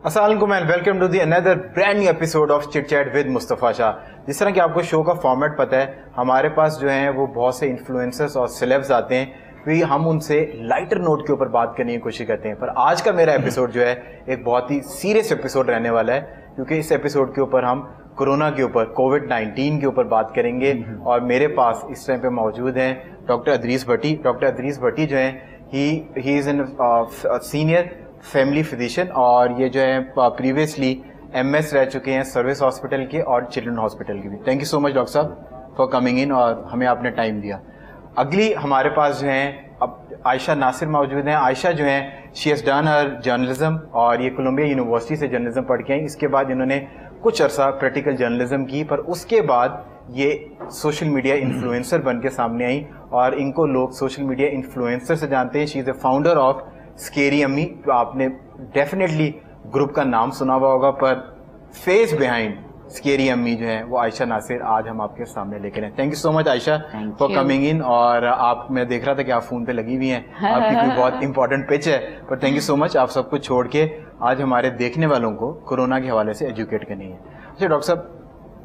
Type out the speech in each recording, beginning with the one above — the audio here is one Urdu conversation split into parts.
السلام علیکم اینڈ ویلکم ٹو دی اندر brand new episode of chit chat with Mustafa Shah. جس طرح کہ آپ کو شو کا فارمیٹ پتہ ہے, ہمارے پاس جو ہیں وہ بہت سے انفلوئنسرز اور سیلیبس آتے ہیں, بھی ہم ان سے لائٹر نوٹ کے اوپر بات کرنے کی کوشش کرتے ہیں. پر آج کا میرا ایپیسوڈ جو ہے ایک بہت ہی سیریس ایپیسوڈ رہنے والا ہے, کیونکہ اس ایپیسوڈ کے اوپر ہم کورونا کے اوپر, کووڈ-19 کے اوپر بات کریں گے. اور میرے پاس اس ٹائم پہ موجود ہیں ڈاکٹر ادریس بھٹی. ڈاکٹر ادریس بھٹی جو ہیں he is an senior family physician, اور یہ جو ہے پریویسلی ایم ایس رہ چکے ہیں سروس ہاسپٹل کے اور چلڈرن ہاسپٹل کے بھی. Thank you so much doctor صاحب فار کمنگ ان, اور ہمیں آپ نے ٹائم دیا. اگلی ہمارے پاس جو ہیں اب عائشہ ناصر موجود ہیں. عائشہ جو ہیں she has done her journalism, اور یہ کولمبیا یونیورسٹی سے جرنلزم پڑھ کے آئیں. اس کے بعد انہوں نے کچھ عرصہ پریکٹیکل جرنلزم کی, پر اس کے بعد یہ سوشل میڈیا انفلوئنسر بن کے سامنے آئیں, اور ان کو لوگ سوشل میڈیا انفلوئنسر سے جانتے ہیں. شی از اے فاؤنڈر آف اسکیری امی. آپ نے ڈیفینیٹلی گروپ کا نام سنا ہوا ہوگا, پر فیس بیہائنڈ اسکیری امی جو ہیں وہ عائشہ ناصر آج ہم آپ کے سامنے لے کر ہیں. Thank you so much Aisha for coming in. اور آپ, میں دیکھ رہا تھا کہ آپ فون پہ لگی ہوئی ہیں, آپ کی کوئی بہت امپورٹنٹ پچ ہے, پر تھینک یو سو مچ. آپ سب کچھ چھوڑ کے آج ہمارے دیکھنے والوں کو کورونا کے حوالے سے ایجوکیٹ کرنی ہے. اچھا ڈاکٹر صاحب,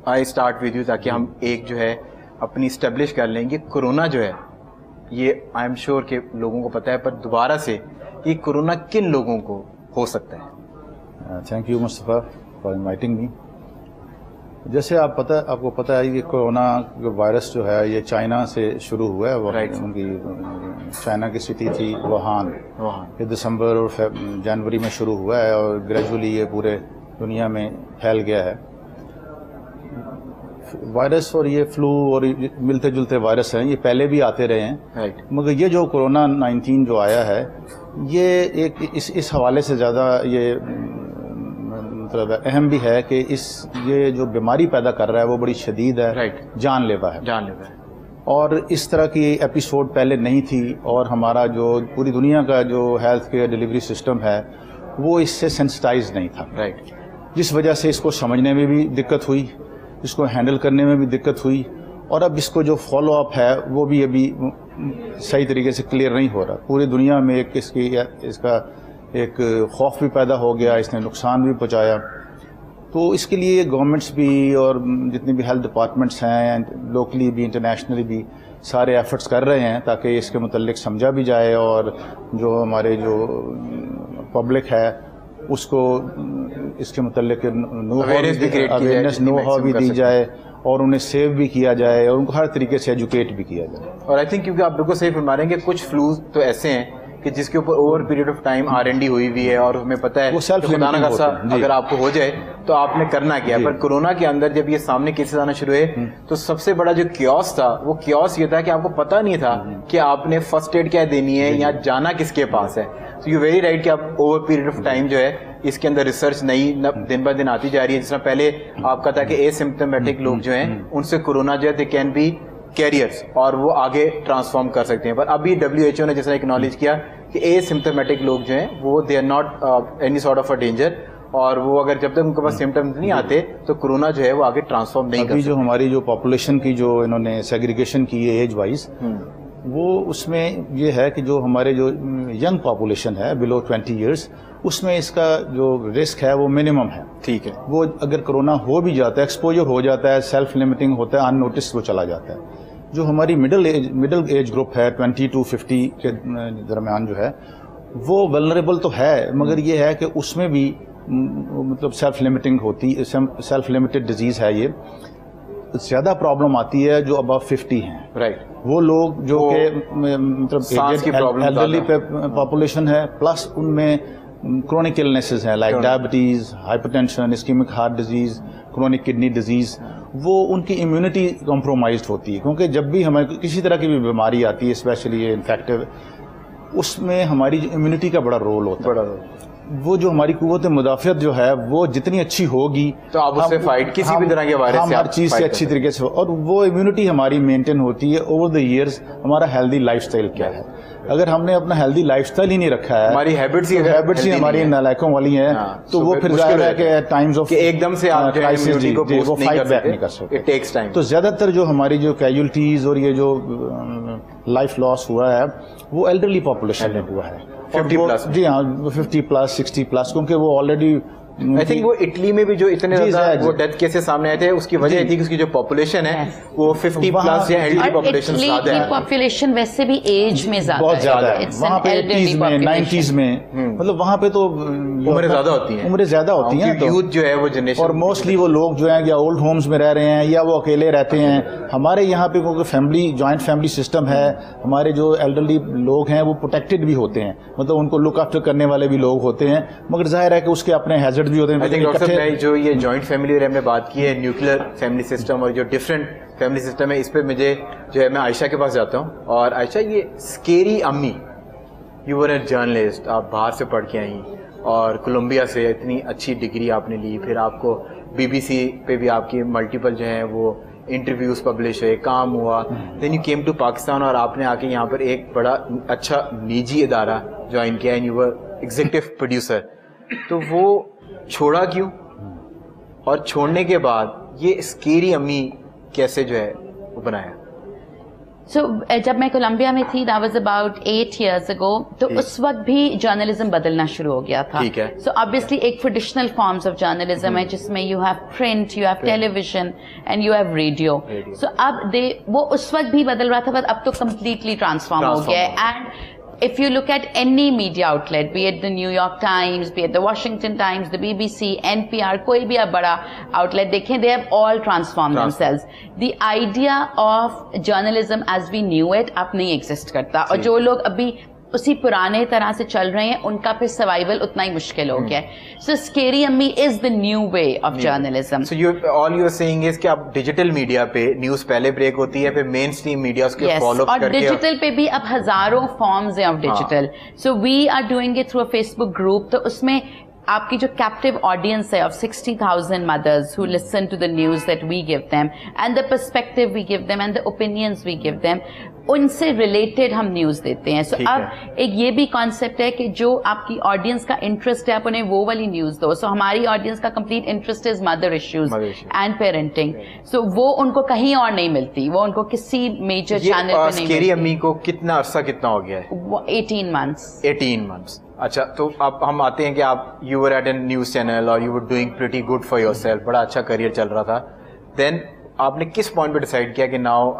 آئی اسٹارٹ ود یو, تاکہ ہم ایک جو ہے اپنی اسٹیبلش کر لیں کہ کورونا جو ہے یہ آئی ایم شیور کہ لوگوں کو پتہ ہے, پر دوبارہ سے یہ کورونا کن لوگوں کو ہو سکتا ہے؟ Thank you Mustafa for inviting me. جیسے آپ کو پتہ ہے کہ کورونا وائرس جو ہے یہ چائنا سے شروع ہوا ہے. ان کی چائنا کی سٹی تھی ووہان, یہ دسمبر اور جنوری میں شروع ہوا ہے, اور گریجولی یہ پورے دنیا میں پھیل گیا ہے وائرس. اور یہ فلو اور ملتے جلتے وائرس ہیں, یہ پہلے بھی آتے رہے ہیں, مگر یہ جو کورونا 19 جو آیا ہے یہ ایک اس حوالے سے زیادہ یہ مطلب اہم بھی ہے کہ یہ جو بیماری پیدا کر رہا ہے وہ بڑی شدید ہے, جان لیوا ہے. اور اس طرح کی ایپیسوڈ پہلے نہیں تھی, اور ہمارا جو پوری دنیا کا جو ہیلتھ کیئر ڈلیوری سسٹم ہے وہ اس سے سینسٹائز نہیں تھا, جس وجہ سے اس کو سمجھنے میں بھی دقت ہوئی, اس کو ہینڈل کرنے میں بھی دقت ہوئی, اور اب اس کو جو فالو اپ ہے وہ بھی ابھی صحیح طریقے سے کلیئر نہیں ہو رہا. پوری دنیا میں اس کا ایک خوف بھی پیدا ہو گیا, اس نے نقصان بھی پہنچایا. تو اس کے لیے گورنمنٹس بھی اور جتنے بھی ہیلتھ ڈپارٹمنٹس ہیں لوکلی بھی انٹرنیشنلی بھی سارے ایفرٹس کر رہے ہیں تاکہ اس کے متعلق سمجھا بھی جائے, اور جو ہمارے جو پبلک ہے اس کو اس کے متعلق نو ہاؤ بھی دی جائے, اور انہیں سیو بھی کیا جائے, اور ان کو ہر طریقے سے ایجوکیٹ بھی کیا جائے. اور آئی تھنک کیونکہ آپ بالکل صحیح فرما رہے ہیں کہ کچھ فلوز تو ایسے ہیں کہ جس کے اوپر over period of time R&D ہوئی ہوئی ہے, اور ہمیں پتہ ہے خدا نہ خاصا اگر آپ کو ہو جائے تو آپ نے کرنا کیا. پر کورونا کے اندر جب یہ سامنے کیسز آنا شروع ہوئے تو سب سے بڑا جو کیوس تھا وہ کیوس یہ تھا کہ آپ کو پتہ نہیں تھا کہ آپ نے فرسٹ ایڈ کیا دینی ہے یا جانا کس کے پاس ہے. تو یو ویری رائٹ کہ آپ اوور پیریڈ آف ٹائم جو ہے اس کے اندر ریسرچ نئی دن بہ دن آتی جا رہی ہے. جس طرح پہلے آپ کا تھا کہ اے سمپٹومیٹک لوگ جو ہیں ان سے کورونا جو ہے دے کین بی کیریئرس, اور وہ آگے ٹرانسفارم کر سکتے ہیں. پر ابھی WHO نے جس طرح اکنالج کیا کہ اے سمپٹومیٹک لوگ جو ہیں وہ they are not any sort of a danger, اور وہ اگر جب تک ان کے پاس سمٹمز نہیں آتے تو کورونا جو ہے وہ آگے ٹرانسفارم نہیں کر سکتے. جو ہماری جو پاپولیشن کی جو انہوں نے سیگریگیشن کی ہے ایج وائز, وہ اس میں یہ ہے کہ جو ہمارے جو ینگ پاپولیشن ہے بلو 20 ایئرس, اس میں اس کا جو رسک ہے وہ منیمم ہے. ٹھیک ہے, وہ اگر کرونا ہو بھی جاتا ہے, ایکسپوجر ہو جاتا ہے, سیلف لمیٹنگ ہوتا ہے, ان نوٹس وہ چلا جاتا ہے. جو ہماری مڈل ایج گروپ ہے 20 to 50 کے درمیان جو ہے وہ ولنریبل تو ہے, مگر یہ ہے کہ اس میں بھی مطلب سیلف لمیٹنگ ہوتی, سیلف لمیٹڈ ڈیزیز ہے. یہ زیادہ پرابلم آتی ہے جو ابو 50 ہیں, وہ لوگ جو کہ مطلب ایلڈرلی پاپولیشن ہے, پلس ان میں کرونک النیسز ہیں like diabetes, hypertension, ischaemic heart disease, chronic kidney disease. وہ ان کی امیونٹی کمپرومائزڈ ہوتی ہے, کیونکہ جب بھی ہمیں کسی طرح کی بھی بیماری آتی ہے اسپیشلی یہ انفیکٹو, اس میں ہماری جو امیونٹی کا بڑا رول ہوتا ہے. وہ جو ہماری قوت مدافعت جو ہے وہ جتنی اچھی ہوگی تو آپ اس سے فائٹ کسی بھی طرح کے وائرس سے ہر چیز سے اچھی طریقے سے, اور وہ امیونٹی ہماری مینٹین ہوتی ہے اوور دا ایئرز. ہمارا ہیلدی لائف سٹائل کیا ہے, اگر ہم نے اپنا ہیلدی لائف سٹائل ہی نہیں رکھا ہے, ہماری ہیبٹس ہی ہماری نالائکوں والی ہیں, تو وہ پھر ظاہر ہے کہ ٹائمز آف ایک دم سے آپ کرائسس وہ فائٹ بیک نہیں کر سکتے. تو زیادہ تر جو ہماری جو کیجولٹیز اور یہ جو لائف لاس ہوا ہے وہ ایلڈرلی پاپولیشن میں ہوا ہے. 50 پلس, جی ہاں 50 پلس 60 پلس, کیونکہ وہ آلریڈی I think وہ اٹلی میں بھی جو اتنے زیادہ وہ ڈیتھ کیسز سامنے آئے تھے اس کی وجہ تھی کہ اس کی جو پاپولیشن ہے وہ 50 پلس یا ایلڈرلی پاپولیشن زیادہ ہے. پاپولیشن ویسے بھی ایج میں بہت زیادہ ہے وہاں پہ 80s میں 90s میں, مطلب وہاں پہ تو عمریں زیادہ ہوتی ہیں تو یوتھ جو ہے وہ جنریشن, اور موسٹلی وہ لوگ جو ہیں یا اولڈ ہومز میں رہ رہے ہیں یا وہ اکیلے رہتے ہیں. ہمارے یہاں پہ کیونکہ فیملی جوائنٹ فیملی سسٹم ہے, ہمارے جو ایلڈرلی لوگ ہیں وہ پروٹیکٹڈ بھی ہوتے ہیں, مطلب ان کو لک آفٹر کرنے والے بھی لوگ ہوتے ہیں, مگر ظاہر ہے کہ اس کے اپنے ہیزرڈ بھی ہوتے ہیں. جو یہ جوائنٹ فیملی اور ہم نے بات کی ہے نیوکلیر فیملی سسٹم اور جو ڈفرینٹ فیملی سسٹم ہے, اس پہ مجھے جو ہے میں عائشہ کے پاس جاتا ہوں. اور عائشہ یہ اسکیری امی, یو ور اے جرنلسٹ, آپ باہر سے پڑھ کے آئیں اور کولمبیا سے اتنی اچھی ڈگری آپ نے لی, پھر آپ کو BBC پہ بھی آپ کی ملٹیپل جو ہیں وہ انٹرویوز پبلش ہوئے, کام ہوا, then you came to Pakistan اور آپ نے آ کے یہاں پر ایک بڑا اچھا نجی ادارہ جوائن کیا, and you were executive producer. تو وہ چھوڑا کیوں, اور چھوڑنے کے بعد یہ اسکیری امی کیسے جو ہے وہ بنایا؟ سو جب میں کولمبیا میں تھی that was about 8 years ago, تو اس وقت بھی جرنلزم بدلنا شروع ہو گیا تھا. سو obviously ایک ٹریڈیشنل فارمز آف جرنلزم ہے جس میں you have print, you have television and you have radio. So اب وہ اس وقت بھی بدل رہا تھا, بٹ اب تو کمپلیٹلی ٹرانسفارم ہو گیا ہے. And if you look at any media outlet, be it the New York Times, be it the Washington Times, the BBC, NPR, کوئی بھی آپ بڑا outlet دیکھیں, they have all transformed themselves. The idea of journalism as we knew it اب نہیں exist کرتا, اور جو لوگ ابھی اسی پرانے طرح سے چل رہے ہیں ان کا پھر سروائیول اتنا ہی مشکل ہو گیا ہے. So Scary Ammi is the new way of journalism. So all you are seeing is کہ اب ڈیجیٹل میڈیا پہ نیوز پہلے بریک ہوتی ہے, پھر مین اسٹریم میڈیا اس کے فالو اپ کر کے, اور ڈیجیٹل پہ بھی اب ہزاروں فارمز ہیں of digital. So we are doing it through a Facebook group, تو اس میں آپ کی جو کیپٹیو آڈینس ہے of 60,000 mothers who listen to the news that we give them and the perspective we give them and the opinions we give them, ان سے ریلیٹڈ ہم نیوز دیتے ہیں. سو اب ایک یہ بھی کانسیپٹ ہے کہ جو آپ کی آڈینس کا انٹرسٹ ہے آپ انہیں وہ والی نیوز دو. سو ہماری آڈینس کا complete interest is mother issues and parenting. So وہ ان کو کہیں اور نہیں ملتی, وہ ان کو کسی میجر چینل پہ نہیں ملتی. امی کو کتنا عرصہ کتنا ہو گیا ہے؟ 18 months. 18 months. اچھا, تو اب ہم آتے ہیں کہ آپ you were at a news channel اور you were doing pretty good for yourself, بڑا اچھا کریئر چل رہا تھا. دین آپ نے کس پوائنٹ پہ ڈیسائڈ کیا کہ ناؤ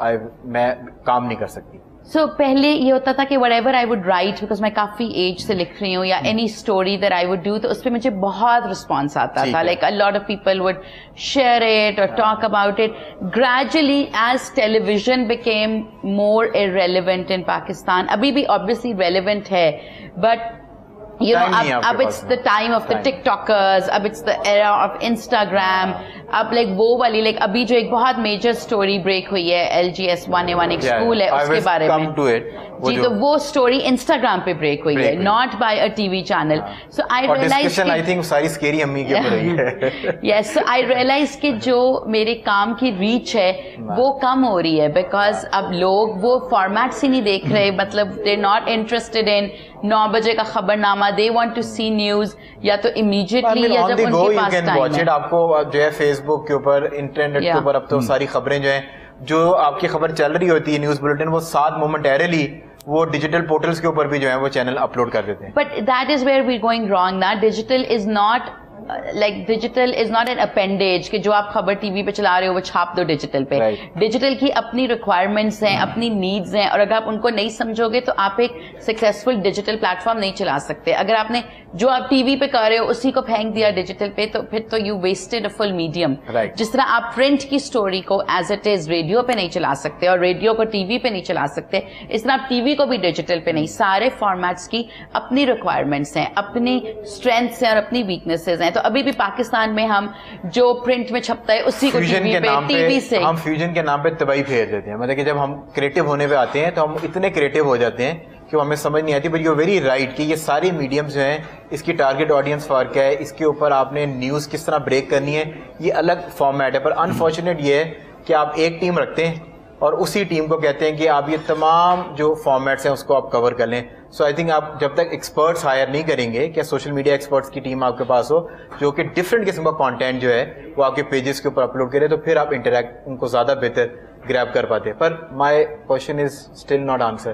میں کام نہیں کر سکتی؟ سو پہلے یہ ہوتا تھا کہ what ever I would write, because میں کافی ایج سے لکھ رہی ہوں, یا any story that I would do, تو اس پہ مجھے بہت رسپانس آتا تھا. Like a lot of people would share it or talk about it. Gradually as television became more irrelevant in Pakistan, ابھی بھی obviously relevant ہے, but you know, اب it's the time of the TikTokers, اب it's the era of Instagram, اب like وہ والی like ابھی جو ایک بہت میجر اسٹوری بریک ہوئی ہے LGS 1A1 ایک اسکول ہے اس کے بارے میں, جی, تو وہ اسٹوری انسٹاگرام پہ بریک ہوئی ہے, not by a T V channel. So I realise کہ جو میرے کام کی ریچ ہے وہ کم ہو رہی ہے, بیکاز اب لوگ وہ فارمیٹس ہی نہیں دیکھ رہے, مطلب دے ناٹ انٹرسٹڈ ان 9 بجے کا خبر نامہ, they want to see news یا تو امیڈیٹلی یا جب ان کے پاس ٹائم ہے. آپ کو جو ہے فیس بک کے اوپر, انٹرنیٹ کے اوپر اب تو ساری خبریں جو ہیں, جو آپ کی خبر چل رہی ہوتی ہے نیوز بلٹن, وہ 7 مومنٹیرلی وہ ڈیجیٹل پورٹلز کے اوپر بھی جو ہے وہ چینل اپلوڈ کر دیتے ہیں. But that is where we going wrong نا. Digital is not like digital is not an appendage کہ جو آپ خبر ٹی وی پہ چلا رہے ہو وہ چھاپ دو ڈیجیٹل پہ. ڈیجیٹل کی اپنی ریکوائرمنٹس ہیں, اپنی نیڈز ہیں, اور اگر آپ ان کو نہیں سمجھو گے تو آپ ایک سکسیسفل ڈیجیٹل پلیٹ فارم نہیں چلا سکتے. اگر آپ نے جو آپ ٹی وی پہ کر رہے ہو اسی کو پھینک دیا ڈیجیٹل پہ, تو پھر تو you wasted a full medium. جس طرح آپ پرنٹ کی اسٹوری کو ایز اٹ از ریڈیو پہ نہیں چلا سکتے اور ریڈیو کو ٹی وی پہ نہیں چلا سکتے, اس طرح آپ ٹی وی کو بھی ڈیجیٹل پہ نہیں. سارے فارمیٹس کی اپنی ریکوائرمنٹس ہیں, اپنی اسٹرینتھس ہیں اور اپنی ویکنیسز ہیں. تو ابھی بھی پاکستان میں ہم جو پرنٹ میں چھپتا ہے اسی کو ٹی وی پہ, ٹی وی سے ہم فیوژن کے نام پہ تباہی پھیر دیتے ہیں. مطلب کہ جب ہم کریٹو ہونے پہ آتے ہیں تو ہم اتنے کریٹو ہو جاتے ہیں کہ ہمیں سمجھ نہیں آتی. بٹ یو ویری رائٹ کہ یہ ساری میڈیمز جو ہیں اس کی ٹارگیٹ آڈینس فرق ہے, اس کے اوپر آپ نے نیوز کس طرح بریک کرنی ہے یہ الگ فارمیٹ ہے. پر انفارچونیٹ یہ ہے کہ آپ ایک ٹیم رکھتے ہیں اور اسی ٹیم کو کہتے ہیں کہ آپ یہ تمام جو فارمیٹس ہیں اس کو آپ کور کر لیں. سو آئی تھنک آپ جب تک ایکسپرٹس ہائر نہیں کریں گے, کیا سوشل میڈیا ایکسپرٹس کی ٹیم آپ کے پاس ہو جو کہ ڈفرینٹ قسم کا کانٹینٹ جو ہے وہ آپ کے پیجز کے اوپر اپلوڈ کرے, تو پھر آپ انٹریکٹ ان کو زیادہ بہتر گریب کر پاتے. پر my question is still not answer.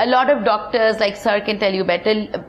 A lot of doctors, like sir can tell you better,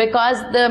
because the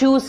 choose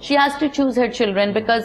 she has to choose her children, because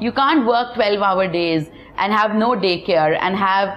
You can't work 12-hour days and have no daycare and have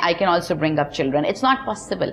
I can also bring up children. It's not possible.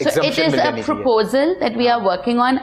So it is a proposal that we are working on.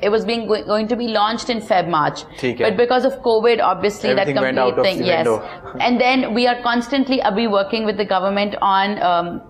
it was going to be launched in Feb-March. But because of COVID, obviously everything that complete thing, yes. And then we are constantly abhi working with the government on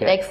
like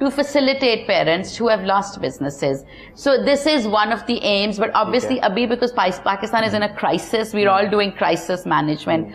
to facilitate parents who have lost businesses. So this is one of the aims, but obviously abhi because Pakistan is in a crisis, we're all doing crisis management.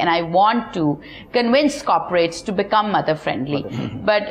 and I want to convince corporates to become mother friendly. But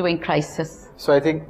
doing crisis. So I think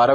12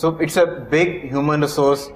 So it's a big human resource.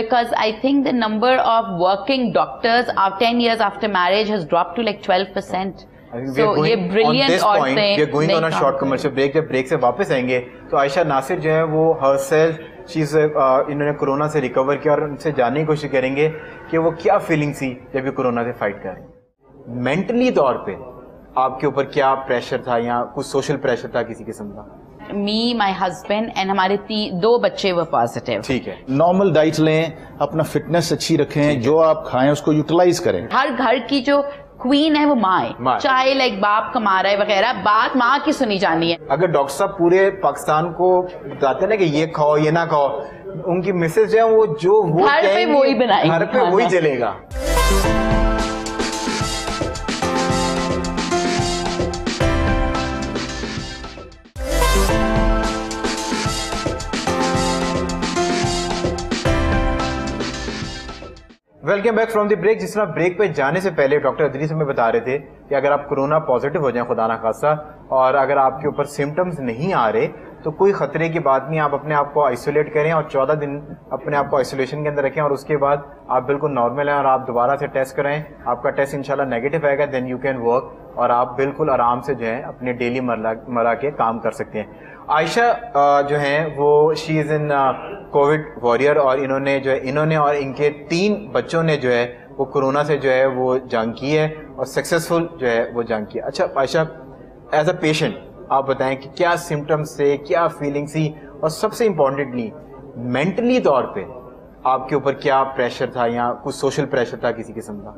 because I think the number of working doctors 10 years after marriage has dropped to like 12%. یہ brilliant عورتیں we are going on a short commercial break. جب بریک سے واپس آئیں گے تو عائشہ ناصر جو ہے وہ انہوں نے کورونا سے ریکور کیا اور ان سے جاننے کی کوشش کریں گے کہ وہ کیا فیلنگ تھی جب یہ کورونا سے فائٹ کر رہے ہیں. مینٹلی طور پہ آپ کے اوپر کیا پریشر تھا یا کچھ سوشل پریشر تھا کسی قسم کا؟ می مائی ہسبینڈ اینڈ ہمارے 2 بچے وہ پازیٹیو. ٹھیک ہے. نارمل ڈائٹ لیں, اپنا فٹنس اچھی رکھیں, جو آپ کھائیں اس کو یوٹیلائز کریں. ہر گھر کی جو کوئین ہے وہ ماں ہے, چاہے لائک باپ کما رہا ہے وغیرہ, بات ماں کی سنی جانی ہے. اگر ڈاکٹر صاحب پورے پاکستان کو بتاتے نا کہ یہ کھاؤ یہ نہ کھاؤ, ان کی مسز جو ہے وہ جو گھر پہ وہی بنائیں گے, گھر پہ وہی چلے گا. Welcome back from the break. جس طرح بریک پہ جانے سے پہلے ڈاکٹر ادریس ہمیں بتا رہے تھے کہ اگر آپ کورونا پازیٹیو ہو جائیں خدا نہ خاصہ, اور اگر آپ کے اوپر سمٹمز نہیں آ رہے تو کوئی خطرے کی بات نہیں, آپ اپنے آپ کو آئسولیٹ کریں اور 14 دن اپنے آپ کو آئسولیشن کے اندر رکھیں, اور اس کے بعد آپ بالکل نارمل ہیں اور آپ دوبارہ سے ٹیسٹ کرائیں. آپ کا ٹیسٹ انشاءاللہ نیگیٹو آئے گا, دین یو کین ورک, اور آپ بالکل آرام سے جو ہے اپنے ڈیلی مرہ کے کام کر سکتے ہیں. عائشہ جو ہیں وہ شی از ان کووڈ وارئر, اور انہوں نے اور ان کے 3 بچوں نے جو ہے وہ کورونا سے جو ہے وہ جنگ کی ہے اور سکسیزفل جو ہے وہ جنگ کی ہے. اچھا عائشہ, ایز اے پیشنٹ آپ بتائیں کہ کیا سمٹمس تھے, کیا فیلنگس تھی, اور سب سے امپورٹنٹلی مینٹلی طور پہ آپ کے اوپر کیا پریشر تھا یا کچھ سوشل پریشر تھا کسی قسم کا؟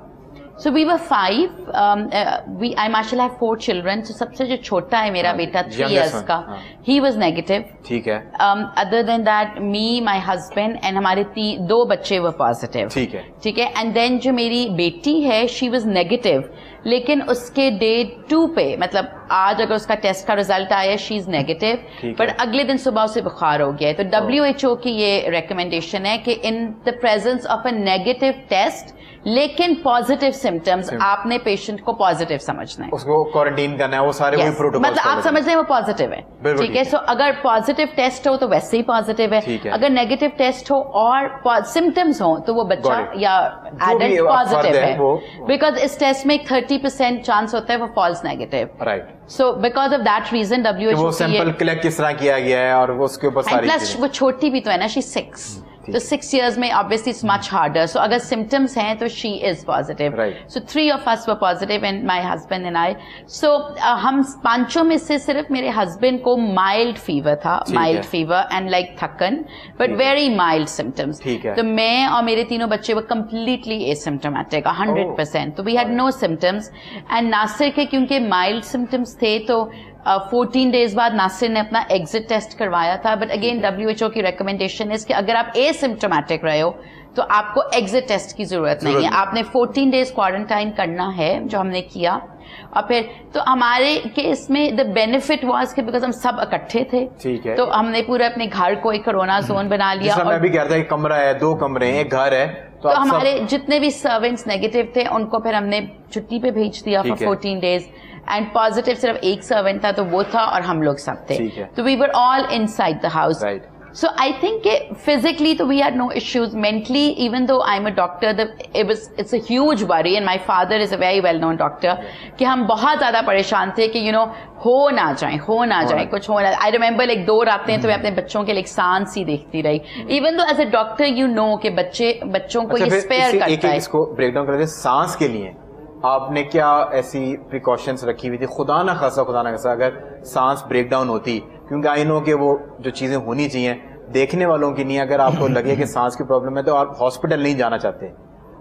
So we were 5. I mashallah have 4 children. So سب سے جو چھوٹا ہے میرا بیٹا 3 years کا, he was negative. ٹھیک ہے. Other than that, me, my husband and ہمارے 2 بچے were positive. ٹھیک ہے. ٹھیک ہے. And then جو میری بیٹی ہے she was negative. لیکن اس کے ڈے 2 پہ, مطلب آج اگر اس کا ٹیسٹ کا ریزلٹ آیا شی از نیگیٹو, بٹ اگلے دن صبح اسے بخار ہو گیا ہے. تو WHO کی یہ ریکمینڈیشن ہے کہ in the presence of a negative test لیکن پازیٹیو سمٹمز, آپ نے پیشنٹ کو پازیٹیو سمجھنا ہے, اس کو کوارنٹائن کرنا ہے, وہ سارے وہی پروٹوکول, مطلب آپ سمجھ رہے ہیں وہ پازیٹیو ہے. ٹھیک ہے. سو اگر پازیٹیو ٹیسٹ ہو تو ویسے ہی پازیٹیو ہے, اگر نیگیٹو ٹیسٹ ہو اور سمٹمز ہوں تو وہ بچہ یا ایڈلٹ پازیٹیو ہے, بیکاز اس ٹیسٹ میں 30% چانس ہوتا ہے وہ false negative. Right. So because of that reason WHO sample collect کس طرح کیا گیا ہے اور وہ اس کے اوپر ساری پلس وہ چھوٹی بھی تو ہے نا, شی 6, تو 6 years میں obviously it's much harder. So اگر symptoms ہیں تو she is positive. Right. So 3 of us were positive and my husband and I. So ہم 5 میں سے صرف میرے husband کو mild fever تھا, mild fever and like تھکن, but very mild symptoms. تو میں اور میرے 3 بچے were completely asymptomatic 100%. تو we had no symptoms. And ناصر کے کیونکہ mild symptoms تھے تو 14 days بعد ناصر نے اپنا ایگزٹ ٹیسٹ کروایا تھا, بٹ اگین WHO کی ریکمینڈیشن ہے کہ اگر آپ اے سمپٹومیٹک رہے ہو تو آپ کو ایگزٹ ٹیسٹ کی ضرورت نہیں ہے, آپ نے 14 days کوارنٹائن کرنا ہے, جو ہم نے کیا. اور پھر تو ہمارے کیس میں دا بینیفٹ واز کہ بیکاز ہم سب اکٹھے تھے, تو ہم نے پورے اپنے گھر کو ایک کورونا زون بنا لیا. میں بھی کہتا ایک کمرہ ہے, 2 کمرے ہیں, ایک گھر ہے, تو ہمارے جتنے بھی سرونٹس نیگیٹو تھے ان کو پھر ہم نے چھٹی پہ بھیج دیا فار 14 days. اینڈ پازیٹیو صرف ایک سرونٹ تھا تو وہ تھا, اور ہم لوگ سب تھے, تو we were all inside the house. So I think physically we had no issues. Mentally, even though I'm a doctor, it's a huge worry, and my father is a very well-known doctor, کہ ہم بہت زیادہ پریشان تھے کہ ہو نہ جائیں کچھ ہو نہ. I remember like 2 راتیں تو میں اپنے بچوں کے سانس ہی دیکھتی رہی, even though as a doctor you know کہ بچوں کو یہ اسپیئر کرتا ہے. اس کو بریک ڈاؤن کر دیں. سانس کے لیے آپ نے کیا ایسی پریکاشنز رکھی ہوئی تھی, خدا نہ خاصا اگر سانس بریک ڈاؤن ہوتی, کیونکہ آئی نو کہ وہ جو چیزیں ہونی چاہیے دیکھنے والوں کی نہیں, اگر آپ کو لگے کہ سانس کی پرابلم ہے تو آپ ہاسپٹل نہیں جانا چاہتے,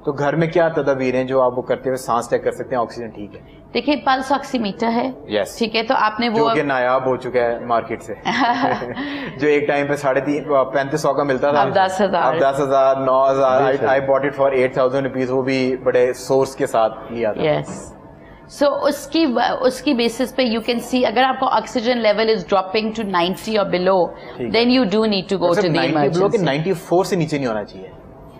تو گھر میں کیا تدابیر ہیں جو آپ وہ کرتے ہوئے سانس چیک کر سکتے ہیں, آکسیجن ٹھیک ہے؟ دیکھیے پلس آکسی میٹر ہے, ٹھیک ہے, تو آپ نے وہ جو کہ نایاب ہو چکا ہے مارکیٹ سے, جو ایک ٹائم پہ 3500 کا ملتا تھا, اب 10,000 9,000. I bought it for 8,000 rupees, وہ بھی بڑے سورس کے ساتھ لیا تھا. سو اس کی بیسس پہ یو کین سی اگر آپ کو oxygen level is dropping to 90 or below, then you do need to go to the emergency. 94 سے نیچے نہیں ہونا چاہیے.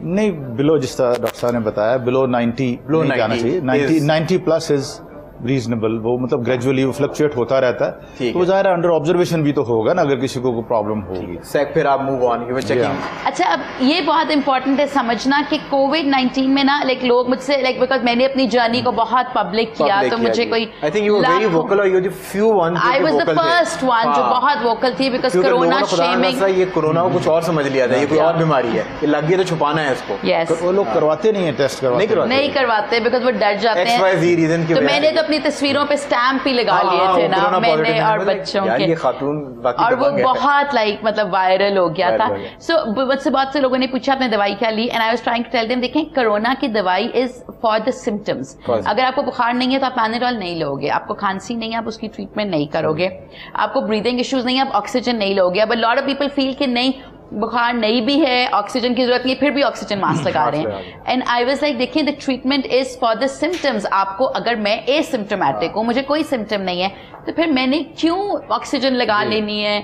نہیں, بلو جس طرح ڈاکٹر صاحب نے بتایا بلو 90 نہیں جانا چاہیے. 90 پلس از ریزنیبل, وہ مطلب گریجولی وہ فلکچویٹ ہوتا رہتا ہے, تو ظاہر ہے انڈر آبزرویشن بھی تو ہوگا نا اگر کسی کو کوئی پرابلم ہوگی. پھر آپ موو آن یو چیکنگ. اچھا, اب یہ بہت امپورٹنٹ ہے سمجھنا کہ کووڈ-19 میں نا لائک لوگ مجھ سے لائک بیکاز میں نے اپنی جرنی کو بہت پبلک کیا تو مجھے کوئی I think you were very vocal اور you are the few one I was the first one جو بہت ووکل تھی بیکاز کرونا شیمنگ. یہ کرونا کو کچھ اور سمجھ لیا تھا, یہ کوئی اور بیماری ہے, یہ لگ گئی تو چھپانا ہے اس کو. وہ لوگ کرواتے نہیں ہیں ٹیسٹ, نہیں کرواتے بیکاز وہ ڈر جاتے ہیں. تو میں نے تو اپنی تصویروں پہ اسٹیمپ بھی لگا لیے تھے نا میں نے اور بچوں کے, اور وہ بہت لائک مطلب وائرل ہو گیا تھا. سو مجھ سے بہت سے لوگوں نے پوچھا آپ نے دوائی کیا لی, and I was trying to tell them دیکھیں کرونا کی دوائی از فار دا سمٹمس. اگر آپ کو بخار نہیں ہے تو آپ پیناڈول نہیں لو گے, آپ کو کھانسی نہیں ہے آپ اس کی ٹریٹمنٹ نہیں کرو گے, آپ کو بریدنگ ایشوز نہیں ہے آپ آکسیجن نہیں لو گے. But lot of people feel کہ نہیں بخار نہیں بھی ہے, آکسیجن کی ضرورت نہیں, پھر بھی آکسیجن ماسک لگا رہے ہیں. اینڈ آئی واز لائک دیکھیں دا treatment is for the symptoms. آپ کو اگر میں اے سمٹومیٹک ہوں, مجھے کوئی سمٹم نہیں ہے, تو پھر میں نے کیوں آکسیجن لگا لینی ہے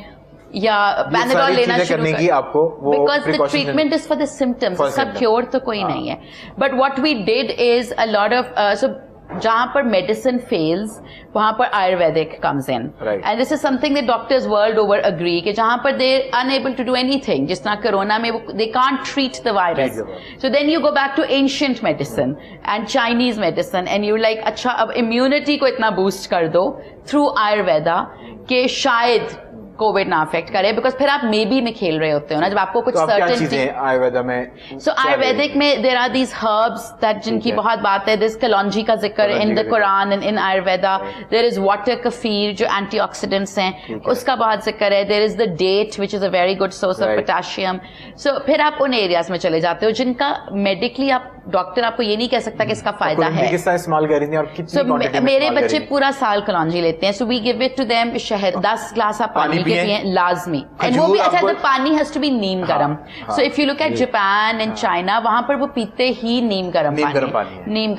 یا پیناڈول لینا شروع کرنا, because the treatment is for the symptoms, اس کا کیور تو کوئی نہیں ہے. But what we did is a lot of جہاں پر میڈیسن فیلز وہاں پر Ayurvedic comes in, and this is something that doctors world over agree کہ جہاں پر they unable to do anything, جس طرح کرونا میں they can't treat the virus, so then you go back to ancient medicine and Chinese medicine and you like اچھا اب امیونٹی کو اتنا بوسٹ کر دو تھرو آیورویدا کہ شاید کووڈ نہ افیکٹ کرے, بیکاز پھر آپ مے بی میں کھیل رہے ہوتے ہو نا جب آپ کو کچھ سرٹنٹی. آیورویدا میں سو آیورویدک میں there are these herbs that جن کی بہت بات ہے, دس کلونجی کا ذکر in the Quran and in Ayurveda. There is water kefir جو اینٹی آکسیڈنٹس ہیں اس کا بہت ذکر ہے. There is the date which is a very good source of potassium. So پھر آپ ان ایریاز میں چلے جاتے ہو جن کا میڈیکلی آپ ڈاکٹر آپ کو یہ نہیں کہہ سکتا کہ اس کا فائدہ ہے. میرے بچے پورا سال کلونجی لیتے ہیں, سو وی گیو اٹ ٹو دیم شہد 10 گلاس آپ پانی کے پیئیں لازمی, اینڈ وہ بھی اچھا the پانی ہیز ٹو بی نیم گرم. So if you look at Japan and China وہاں پر وہ پیتے ہی نیم گرم پانی. نیم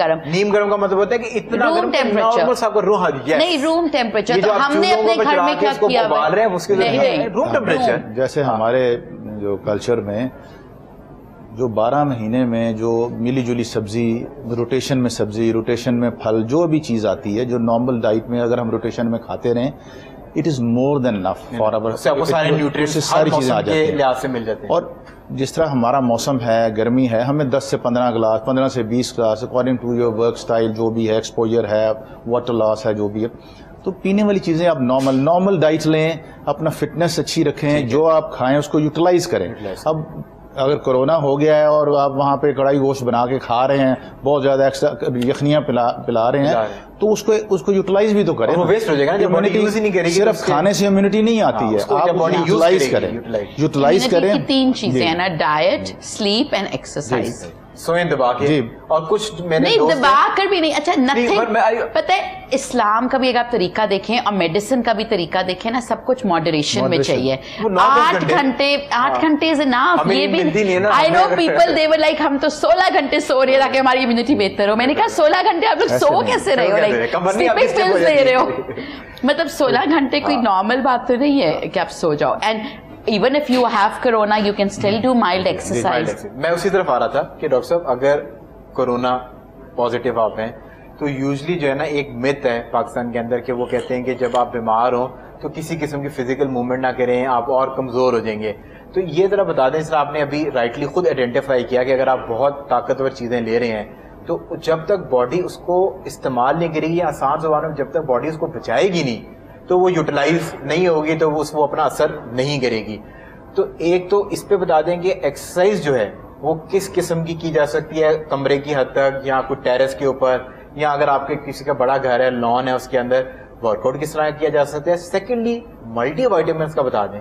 گرم کا مطلب ہوتا ہے کہ اتنا روم ٹیمپریچر نہیں, روم ٹیمپریچر. تو ہم نے اپنے گھر میں کیا کیا روم ٹیمپریچر. جیسے ہمارے جو کلچر میں جو 12 مہینے میں جو ملی جلی سبزی, روٹیشن میں سبزی, روٹیشن میں پھل, جو بھی چیز آتی ہے جو نارمل ڈائٹ میں اگر ہم روٹیشن میں کھاتے رہیں, it is more then enough for اور سارے نیوٹریئنٹس ساری چیزیں آ جاتی ہیں لحاظ سے مل جاتے ہیں. اور جس طرح ہمارا موسم ہے, گرمی ہے, ہمیں 10 سے 15 گلاس, 15 سے 20 glass according to your work style جو بھی ہے, ایکسپوجر ہے, واٹر لاس ہے, جو بھی ہے, تو پینے والی چیزیں آپ نارمل ڈائٹ لیں, اپنا فٹنس اچھی رکھیں, جو آپ کھائیں اس کو یوٹیلائز کریں. اب اگر کرونا ہو گیا ہے اور آپ وہاں پہ کڑھائی گوشت بنا کے کھا رہے ہیں, بہت زیادہ ایکسٹرا یخنیاں پلا رہے ہیں, تو اس کو یوٹیلائز بھی تو کریں. ویسٹ ہو جائے گا نا, امیونٹی صرف کھانے سے امیونٹی نہیں آتی ہے, آپ یوٹیلائز کریں. 3 چیزیں ہیں نا, ڈائٹ, سلیپ اینڈ ایکسرسائز. سوئیں دبا کے اور کچھ میں نے نہیں دبا کر بھی نہیں. اچھا نتھنگ, پتہ ہے اسلام کا بھی اگر آپ طریقہ دیکھیں اور میڈیسن کا بھی طریقہ دیکھیں نا, سب کچھ ماڈریشن میں چاہیے. 8 گھنٹے از انف. یہ بھی آئی know people they were like ہم تو 16 گھنٹے سو رہے ہیں تاکہ ہماری امیونٹی بہتر ہو. میں نے کہا 16 گھنٹے آپ لوگ سو کیسے رہے ہو, لائک سلیپنگ پلز لے رہے ہو, مطلب 16 گھنٹے کوئی نارمل بات تو نہیں ہے کہ آپ سو جاؤ. And even if you have corona you can still do mild exercise. میں اسی طرف آ رہا تھا کہ ڈاکٹر صاحب اگر کورونا پازیٹیو آپ ہیں تو یوزلی جو ہے نا ایک مت ہے پاکستان کے اندر کہ وہ کہتے ہیں کہ جب آپ بیمار ہوں تو کسی قسم کی فزیکل موومنٹ نہ کریں, آپ اور کمزور ہو جائیں گے. تو یہ ذرا بتا دیں, اس طرح آپ نے ابھی رائٹلی خود آئیڈینٹیفائی کیا کہ اگر آپ بہت طاقتور چیزیں لے رہے ہیں تو جب تک باڈی اس کو استعمال نہیں کرے گی, آسان زبانوں میں جب تک باڈی اس کو بچائے گی نہیں تو وہ یوٹیلائز نہیں ہوگی, تو وہ اپنا اثر نہیں کرے گی. تو ایک تو اس پہ بتا دیں کہ ایکسرسائز جو ہے وہ کس قسم کی جا سکتی ہے, کمرے کی حد تک یا کوئی ٹیرس کے اوپر, یا اگر آپ کے کسی کا بڑا گھر ہے, لان ہے, اس کے اندر ورک آؤٹ کس طرح کیا جا سکتا ہے. سیکنڈلی ملٹی وائٹامنس کا بتا دیں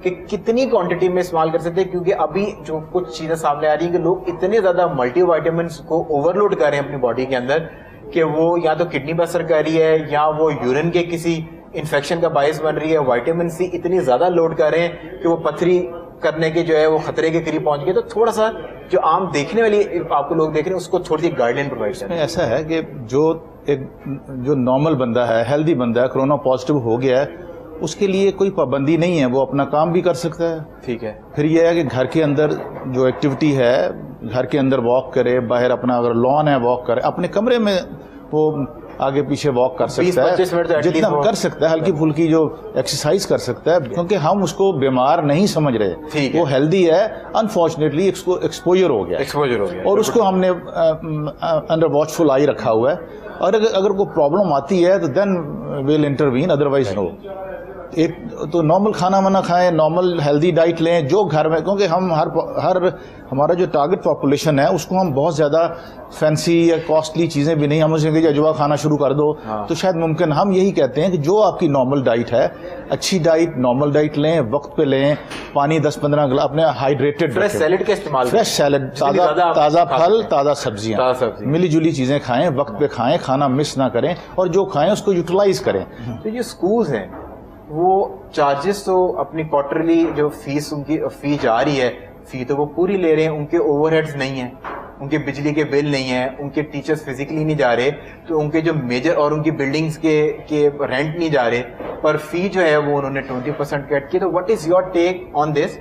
کہ کتنی کوانٹٹی میں استعمال کر سکتے ہیں, کیونکہ ابھی جو کچھ چیزیں سامنے آ رہی ہیں کہ لوگ اتنے زیادہ ملٹی وائٹامنس کو اوور لوڈ کر رہے ہیں اپنی باڈی کے اندر کہ وہ یا تو کڈنی پہ اثر کر رہی ہے یا وہ یورین کے کسی انفیکشن کا باعث بن رہی ہے. وائٹامن سی اتنی زیادہ لوڈ کر رہے ہیں کہ وہ پتھری کرنے کے جو ہے وہ خطرے کے قریب پہنچ گئے. تو تھوڑا سا جو عام دیکھنے والی آپ کو لوگ دیکھ رہے ہیں اس کو تھوڑی سی گائیڈ لائن پرووائڈ کریں. ایسا ہے کہ جو نارمل بندہ ہے, ہیلدی بندہ ہے, کرونا پازیٹیو ہو گیا ہے, اس کے لیے کوئی پابندی نہیں ہے, وہ اپنا کام بھی کر سکتا ہے. ٹھیک ہے. پھر یہ ہے کہ گھر کے اندر جو ایکٹیویٹی ہے, گھر کے اندر واک کرے, باہر اپنا اگر لان ہے واک کرے, اپنے کمرے میں وہ آگے پیچھے واک کر سکتا ہے, جتنا کر سکتا ہے, ہلکی پھلکی جو ایکسرسائز کر سکتا ہے, کیونکہ ہم اس کو بیمار نہیں سمجھ رہے, وہ ہیلدی ہے, انفارچونیٹلی ایکسپوجر ہو گیا اور اس کو ہم نے انڈر واچ فل آئی رکھا ہوا ہے, اور اگر کوئی پرابلم آتی ہے تو دین ویل انٹروین, ادروائز نو. ایک تو نارمل کھانا وانا کھائیں, نارمل ہیلدی ڈائٹ لیں جو گھر میں, کیونکہ ہم ہمارا جو ٹارگٹ پاپولیشن ہے اس کو ہم بہت زیادہ فینسی یا کاسٹلی چیزیں بھی نہیں, ہم اسے کہ اجوا کھانا شروع کر دو تو شاید ممکن. ہم یہی کہتے ہیں کہ جو آپ کی نارمل ڈائٹ ہے, اچھی ڈائٹ, نارمل ڈائٹ لیں, وقت پہ لیں, پانی 10-15 گلاس, اپنے ہائیڈریٹڈ, فریش سیلڈ کا استعمال, فریش سیلڈ, تازہ پھل, تازہ سبزیاں, ملی جلی چیزیں کھائیں, وقت پہ کھائیں, کھانا مس نہ کریں, اور جو کھائیں اس کو یوٹیلائز کریں. تو یہ اسکولز ہیں وہ چارجز تو اپنی کوارٹرلی جو فیس ان کی فی جا رہی ہے, فی تو وہ پوری لے رہے ہیں, ان کے اوور ہیڈز نہیں ہیں, ان کے بجلی کے بل نہیں ہیں, ان کے ٹیچرز فزیکلی نہیں جا رہے, تو ان کے جو میجر اور ان کی بلڈنگز کے رینٹ نہیں جا رہے, پر فی جو ہے وہ انہوں نے 20% کٹ کی. تو واٹ از یور ٹیک آن دس,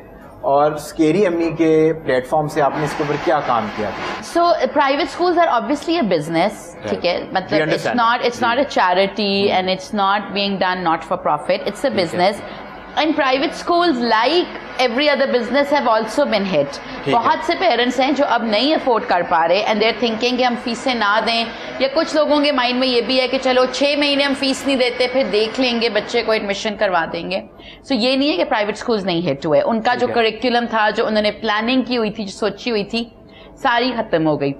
اور اسکیری امی کے پلیٹ فارم سے آپ نے اس کے اوپر کیا کام کیا تھا؟ So private schools are obviously a business, ٹھیک ہے, مطلب it's not a charity and it's not being done not for profit, it's a business. And private schools, like every other business, have also been hit. بہت سے پیرنٹس ہیں جو اب نہیں افورڈ کر پا رہے, and they're thinking کہ ہم فیسیں نہ دیں, یا کچھ لوگوں کے مائنڈ میں یہ بھی ہے کہ چلو 6 مہینے ہم فیس نہیں دیتے, پھر دیکھ لیں گے, بچے کو ایڈمیشن کروا دیں گے. سو یہ نہیں ہے کہ پرائیویٹ اسکولز نہیں ہٹ ہوئے, ان کا جو کریکولم تھا, جو انہوں نے پلاننگ کی ہوئی تھی, جو سوچی ہوئی تھی, ساری ختم ہو گئی.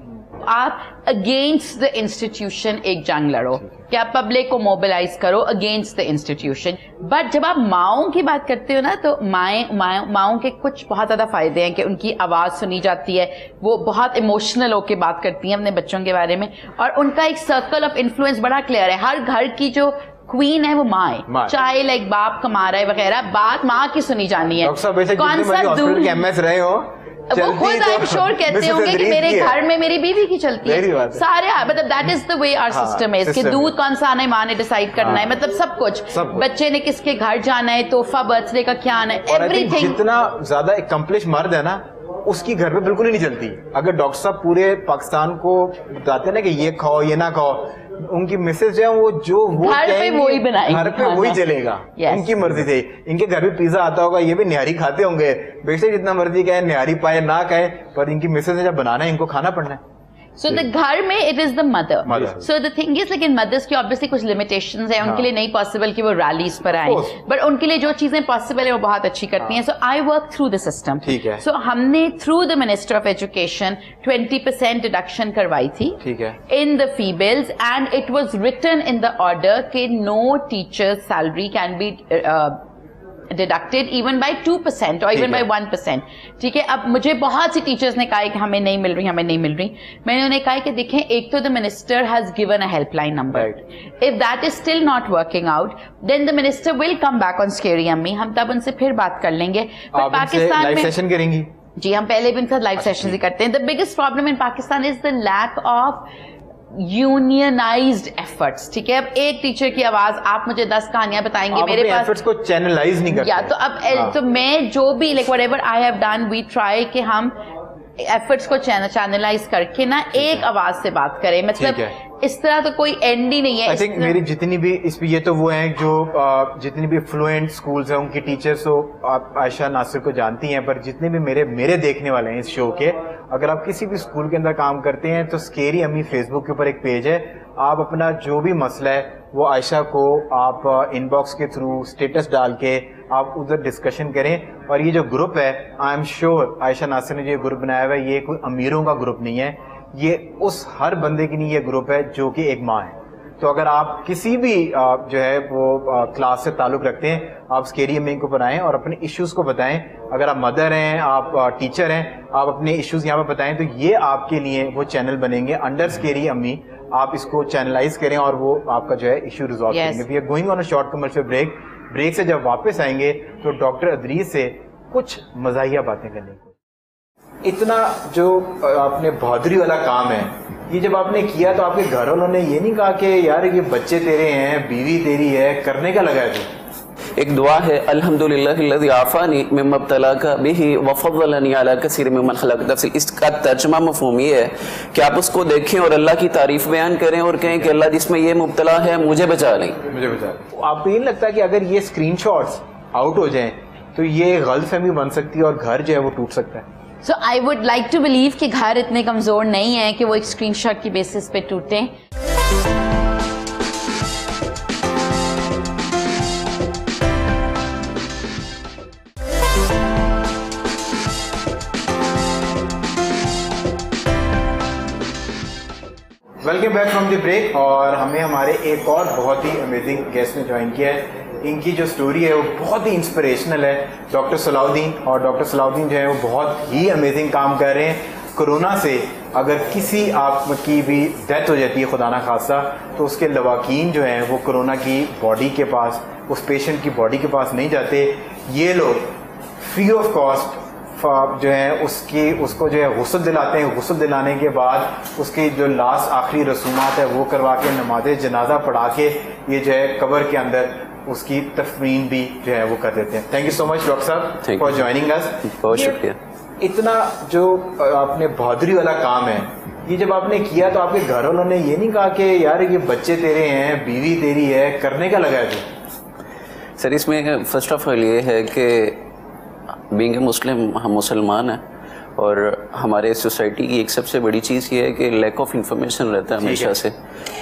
آپ اگینسٹ دا انسٹیٹیوشن ایک جنگ لڑو, کہ آپ پبلک کو موبلائز کرو اگینسٹ دا انسٹیٹیوشن. بٹ جب آپ ماؤں کی بات کرتے ہو نا, تو ماؤں کے کچھ بہت زیادہ فائدے ہیں, کہ ان کی آواز سنی جاتی ہے, وہ بہت ایموشنل ہو کے بات کرتی ہیں اپنے بچوں کے بارے میں, اور ان کا ایک سرکل آف انفلوئنس بڑا کلیئر ہے. ہر گھر کی جو کوئین ہے وہ ماں ہے, چاہے لائک باپ کما رہا ہے وغیرہ, بات ماں کی سنی جانی ہے. کون سا رہے ہو, وہ خود آئی ایم شیور کہتے ہوں گے کہ میرے گھر میں میری بیوی کی چلتی ہے سارے, مطلب that is the way our system is, کہ دودھ کون سا آنا ہے ماں نے ڈیسائیڈ کرنا ہے, مطلب سب کچھ, بچے نے کس کے گھر جانا ہے, تحفہ برتھ ڈے کا کیا آنا ہے, ایوری تھنگ. جتنا زیادہ اکمپلش مرد ہے نا, اس کی گھر پہ بالکل ہی نہیں چلتی. اگر ڈاکٹر صاحب پورے پاکستان کو بتاتے ہیں نا کہ یہ کھاؤ یہ نہ کھاؤ, ان کی مسز جو ہے وہ گھر پہ وہی چلے گا, ان کی مرضی سے. ان کے گھر بھی پیزا آتا ہوگا, یہ بھی نہاری کھاتے ہوں گے, بیشتر جتنا مرضی کہے نہاری پائے نہ کہے, پر ان کی مسز نے جب بنانا ہے ان کو کھانا پڑنا ہے. سو دا گھر میں it is the mother. So the thing is لیکن مدرس کی obviously کچھ لمیٹیشنز ہیں, ان کے لیے نہیں پاسبل کہ وہ ریلیز پر آئیں, بٹ ان کے لیے جو چیزیں پاسبل ہیں وہ بہت اچھی کرتی ہیں. So I work through the system. So ہم نے through the minister of education 20% deduction کروائی تھی in the fee bills, and it was written in the order کہ no teacher salary can be deducted even by 2% or even by 1%. ٹھیک ہے, اب مجھے بہت سی ٹیچرز نے کہا کہ ہمیں نہیں مل رہی, ہمیں نہیں مل رہی. میں نے انہیں کہا کہ دیکھیں, ایک تو the minister has given a helpline number. If that is still not working out, then the minister will come back on Scary Ammi. ہم تب ان سے پھر بات کر لیں گے. پاکستان میں لائیو سیشن کریں گی. جی, ہم پہلے بھی ان کے ساتھ لائیو سیشنز ہی کرتے ہیں. The biggest problem in Pakistan is the lack of unionised efforts. ٹھیک ہے, اب ایک ٹیچر کی آواز, آپ مجھے 10 کہانیاں بتائیں گے, میرے پاس ایفرٹس کو چینلائز نہیں کرتے. یا تو اب تو میں جو بھی like whatever I have done, we try کہ ہم ایفرٹس کو چینلائز کر کے نا ایک آواز سے بات کریں. مطلب اس طرح تو کوئی اینڈ ہی نہیں ہے. آئی تھنک میری جتنی بھی اس پہ, یہ تو وہ ہیں جو جتنی بھی فلوئنٹ اسکولز ہیں ان کی ٹیچرس, تو آپ عائشہ ناصر کو جانتی ہیں, پر جتنے بھی میرے دیکھنے والے ہیں اس شو کے, اگر آپ کسی بھی اسکول کے اندر کام کرتے ہیں تو اسکیری امی فیس بک کے اوپر ایک پیج ہے, آپ اپنا جو بھی مسئلہ ہے وہ عائشہ کو آپ ان باکس کے تھرو اسٹیٹس ڈال کے آپ ادھر ڈسکشن کریں. اور یہ جو گروپ ہے, آئی ایم شیور عائشہ ناصر نے جو گروپ بنایا ہوا ہے, یہ کوئی امیروں کا گروپ نہیں ہے, یہ اس ہر بندے کے لیے یہ گروپ ہے جو کہ ایک ماں ہے. تو اگر آپ کسی بھی جو ہے وہ کلاس سے تعلق رکھتے ہیں, آپ اسکیری امی کو بنائیں اور اپنے ایشوز کو بتائیں. اگر آپ مدر ہیں, آپ ٹیچر ہیں, آپ اپنے ایشوز یہاں پہ بتائیں, تو یہ آپ کے لیے وہ چینل بنیں گے انڈر اسکیری امی. آپ اس کو چینلائز کریں اور وہ آپ کا جو ہے ایشو ریزالو کریں گے. We are going on a short commercial break سے جب واپس آئیں گے تو ڈاکٹر ادریس سے کچھ مزاحیہ باتیں کرنے کو. اتنا جو آپ نے بہادری والا کام ہے, یہ جب آپ نے کیا تو آپ کے گھر والوں نے یہ نہیں کہا کہ یار یہ بچے تیرے ہیں, بیوی تیری ہے, کرنے کا لگا ہے؟ ایک دعا ہے الحمدللہ الذی عافانی مما ابتلاک بہ وفضلنی علی کثیر ممن خلق تفصیل. اس کا ترجمہ مفہوم یہ ہے کہ آپ اس کو دیکھیں اور اللہ کی تعریف بیان کریں اور کہیں کہ اللہ جس میں یہ مبتلا ہے مجھے بچا لیں. آپ کو یہ لگتا ہے کہ اگر یہ اسکرین شاٹس آؤٹ ہو جائیں تو یہ غلط فہمی بن سکتی ہے اور گھر جو ہے وہ ٹوٹ سکتا ہے؟ So I would like to believe کہ گھر اتنے کمزور نہیں ہیں کہ وہ ایک اسکرین شاٹ کی بیسس پہ ٹوٹیں. Welcome back from the break. اور ہمیں ہمارے ایک اور بہت ہی امیزنگ گیسٹ نے جوائن کیا ہے. ان کی جو سٹوری ہے وہ بہت ہی انسپریشنل ہے. ڈاکٹر صلاح الدین. اور ڈاکٹر صلاح الدین جو ہے وہ بہت ہی امیزنگ کام کر رہے ہیں. کرونا سے اگر کسی آپ کی بھی ڈیتھ ہو جاتی ہے خدا نہ خاصہ تو اس کے لواحقین جو ہیں وہ کرونا کی باڈی کے پاس, اس پیشنٹ کی باڈی کے پاس نہیں جاتے. یہ لوگ فری آف کاسٹ جو ہے اس کو جو ہے غسل دلاتے ہیں. غسل دلانے کے بعد اس کی جو لاسٹ آخری رسومات ہے وہ کروا کے نماز جنازہ پڑھا کے یہ جو ہے قبر کے اندر اس کی تفرین بھی جو ہے وہ کر دیتے ہیں. Thank you so much doctor صاحب فار جوائننگ اس. بہت شکریہ. اتنا جو آپ نے بہادری والا کام ہے یہ جب آپ نے کیا تو آپ کے گھر والوں نے یہ نہیں کہا کہ یار یہ بچے تیرے ہیں, بیوی تیری ہے, کرنے کا لگا ہے؟ سر اس میں فرسٹ آف آل یہ ہے کہ بینگ اے مسلم, ہم مسلمان ہیں اور ہمارے سوسائٹی کی ایک سب سے بڑی چیز یہ ہے کہ لیک آف انفارمیشن رہتا ہے ہمیشہ سے.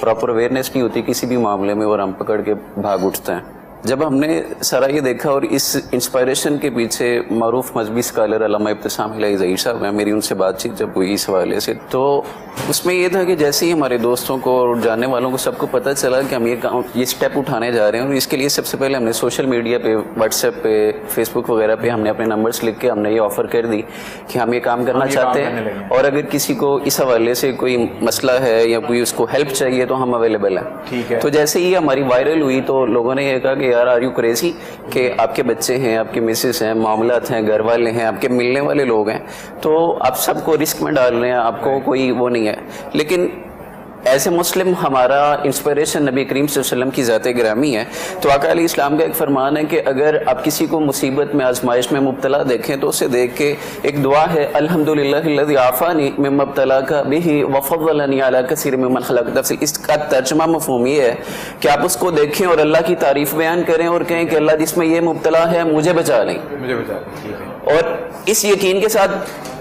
پراپر اویئرنیس نہیں ہوتی کسی بھی معاملے میں اور ہم پکڑ کے بھاگ اٹھتے ہیں. جب ہم نے سارا یہ دیکھا اور اس انسپائریشن کے پیچھے معروف مذہبی اسکالر علامہ ابتسام الہی ظہیر صاحب ہیں, میری ان سے بات چیت جب ہوئی اس حوالے سے تو اس میں یہ تھا کہ جیسے ہی ہمارے دوستوں کو اور جاننے والوں کو سب کو پتہ چلا کہ ہم یہ اسٹیپ اٹھانے جا رہے ہیں اور اس کے لیے سب سے پہلے ہم نے سوشل میڈیا پہ, واٹس ایپ پہ, فیس بک وغیرہ پہ ہم نے اپنے نمبرس لکھ کے ہم نے یہ آفر کر دی کہ ہم یہ کام کرنا چاہتے ہیں اور اگر کسی کو اس حوالے سے کوئی مسئلہ ہے یا کوئی اس کو ہیلپ چاہیے تو ہم اویلیبل ہیں. ٹھیک ہے. تو جیسے ہی ہماری وائرل ہوئی تو لوگوں نے یہ کہا کہ یار آر یو کریزی کہ آپ کے بچے ہیں, آپ کے مسز ہیں, معاملات ہیں, گھر والے ہیں, آپ کے ملنے والے لوگ ہیں تو آپ سب کو رسک میں ڈال رہے ہیں, آپ کو کوئی وہ نہیں ہے. لیکن ایز اے مسلم ہمارا انسپریشن نبی کریم صلی اللہ علیہ وسلم کی ذات گرامی ہے. تو آقا علیہ السلام کا ایک فرمان ہے کہ اگر آپ کسی کو مصیبت میں, آزمائش میں مبتلا دیکھیں تو اسے دیکھ کے ایک دعا ہے الحمدللہ الذی عافانی مما ابتلاک بہ وفضلنی علی کثیر ممن خلق تفصیل. اس کا ترجمہ مفہوم یہ ہے کہ آپ اس کو دیکھیں اور اللہ کی تعریف بیان کریں اور کہیں کہ اللہ جس میں یہ مبتلا ہے مجھے بچا لیں. اور اس یقین کے ساتھ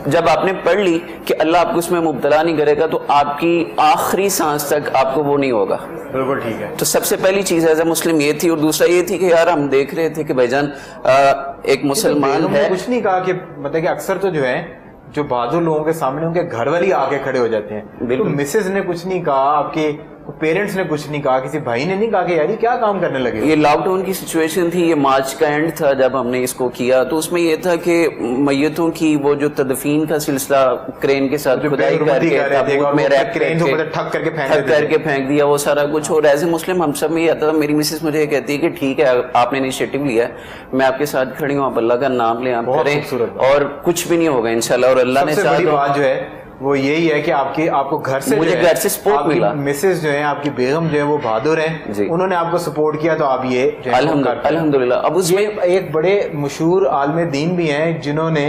جب آپ نے پڑھ لی کہ اللہ آپ کو اس میں مبتلا نہیں کرے گا تو آپ کی آخری سانس تک آپ کو وہ نہیں ہوگا. بالکل ٹھیک ہے. تو سب سے پہلی چیز ایز اے مسلم یہ تھی. اور دوسرا یہ تھی کہ یار ہم دیکھ رہے تھے کہ بھائی جان ایک مسلمان ہے. کچھ نہیں کہا کہ مطلب کہ اکثر تو جو ہے جو بہادر لوگوں کے سامنے ان کے گھر والی آ کے کھڑے ہو جاتے ہیں. تو مسز نے کچھ نہیں کہا, آپ کے پیرنٹس نے کچھ نہیں کہا, کسی بھائی نے نہیں کہا کہ یار یہ کیا کام کرنے لگے؟ یہ لاک ڈاؤن کی سچویشن تھی, یہ مارچ کا اینڈ تھا جب ہم نے اس کو کیا. تو اس میں یہ تھا کہ میتوں کی وہ جو تدفین کا سلسلہ کرین کے ساتھ کھدائی کر کے ٹھک کر کے پھینک دیا وہ سارا کچھ. اور ایز اے مسلم ہم سب میں یہ آتا تھا. میری مسز مجھے یہ کہتی ہے کہ ٹھیک ہے آپ نے انیشیٹو لیا ہے, میں آپ کے ساتھ کھڑی ہوں, آپ اللہ کا نام لیں, آپ کریں اور کچھ بھی نہیں ہوگا انشاءاللہ. اور اللہ نے چاہا جو ہے وہ یہی ہے کہ آپ کو گھر سے مجھے گھر سے سپورٹ ملا. مسز جو ہیں آپ کی بیگم جو ہے وہ بہادر ہیں, انہوں نے آپ کو سپورٹ کیا تو آپ یہ الحمدللہ. اب اس میں ایک بڑے مشہور عالم دین بھی ہیں جنہوں نے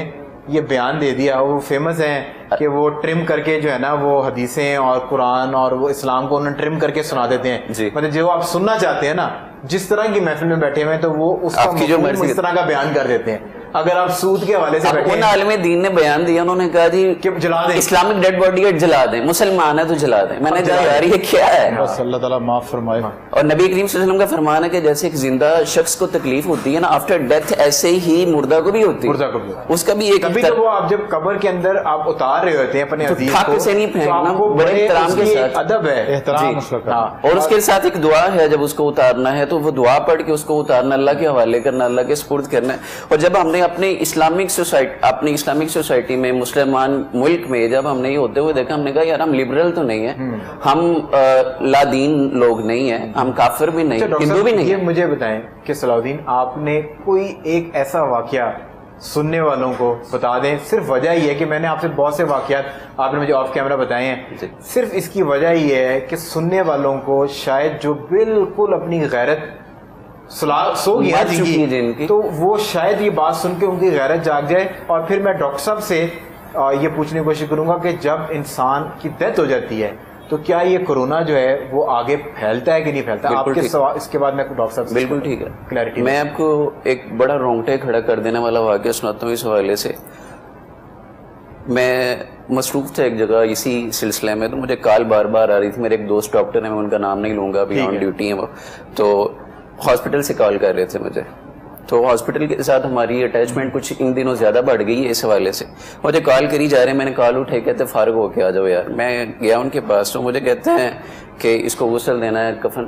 یہ بیان دے دیا, وہ فیمس ہیں کہ وہ ٹرم کر کے جو ہے نا وہ حدیثیں اور قرآن اور وہ اسلام کو انہوں نے ٹرم کر کے سنا دیتے ہیں. مطلب جو آپ سننا چاہتے ہیں نا جس طرح کی محفل میں بیٹھے ہوئے ہیں تو وہ اس اس طرح کا بیان کر دیتے ہیں. اگر آپ سود کے حوالے سے ان عالم دین نے بیان دیا, انہوں نے کہا جی کہ جلا دیں, اسلامک ڈیڈ باڈی جلا دیں, مسلمان ہے تو جلا دیں. میں نے کہا یار یہ کیا ہے؟ بس اللہ تعالیٰ معاف فرمائے. اور نبی کریم صلی اللہ علیہ وسلم کا فرمان ہے کہ جیسے ایک زندہ شخص کو تکلیف ہوتی ہے نا آفٹر ڈیتھ, ایسے ہی مردہ کو بھی ہوتی ہے. اس کا بھی ایک آپ جب قبر کے اندر آپ اتار رہے ہوتے ہیں اپنے عزیز کو سے نہیں پھینکنا, بڑے احترام کے ساتھ ادب ہے. اور اس کے ساتھ ایک دعا ہے, جب اس کو اتارنا ہے تو وہ دعا پڑھ کے اس کو اتارنا, اللہ کے حوالے کرنا, اللہ کے سپرد کرنا ہے. اور جب ہم نے اپنے اپنی اسلامک سوسائٹی میں, مسلمان ملک میں جب ہم نے یہ ہوتے ہوئے دیکھا, ہم نے کہا یار ہم لبرل تو نہیں ہیں, ہم لا دین لوگ نہیں ہیں, ہم کافر بھی نہیں, ہندو بھی نہیں. یہ مجھے بتائیں کہ صلاح الدین آپ نے کوئی ایک ایسا واقعہ سننے والوں کو بتا دیں. صرف وجہ یہ ہے کہ میں نے آپ سے بہت سے واقعات آپ نے مجھے آف کیمرہ بتائے ہیں, صرف اس کی وجہ یہ ہے کہ سننے والوں کو شاید جو بالکل اپنی غیرت سو گیا جن کی, تو وہ شاید یہ بات سن کے ان کی غیرت جاگ جائے. اور پھر میں ڈاکٹر صاحب سے یہ پوچھنے کی کوشش کروں گا کہ جب انسان کی ڈیتھ ہو جاتی ہے تو کیا یہ کورونا جو ہے وہ آگے پھیلتا ہے کہ نہیں پھیلتا؟ آپ کے اس کے بعد میں ڈاکٹر صاحب. بالکل ٹھیک ہے, کلیئرٹی. میں آپ کو ایک بڑا رونگٹے کھڑا کر دینے والا واقعہ سناتا ہوں اس حوالے سے. میں مصروف تھا ایک جگہ اسی سلسلے میں, تو مجھے کال بار بار آ رہی تھی. میرے ایک دوست ڈاکٹر ہیں, میں ان کا نام نہیں لوں گا, ابھی آن ڈیوٹی ہیں وہ, تو ہاسپٹل سے کال کر رہے تھے مجھے. تو ہاسپٹل کے ساتھ ہماری اٹیچمنٹ کچھ ان دنوں زیادہ بڑھ گئی ہے اس حوالے سے. مجھے کال کری جا رہے ہیں, میں نے کال اٹھائی, کہتے فارغ ہو کے آ جاؤ یار. میں گیا ان کے پاس, تو مجھے کہتے ہیں کہ اس کو غسل دینا ہے, کفن,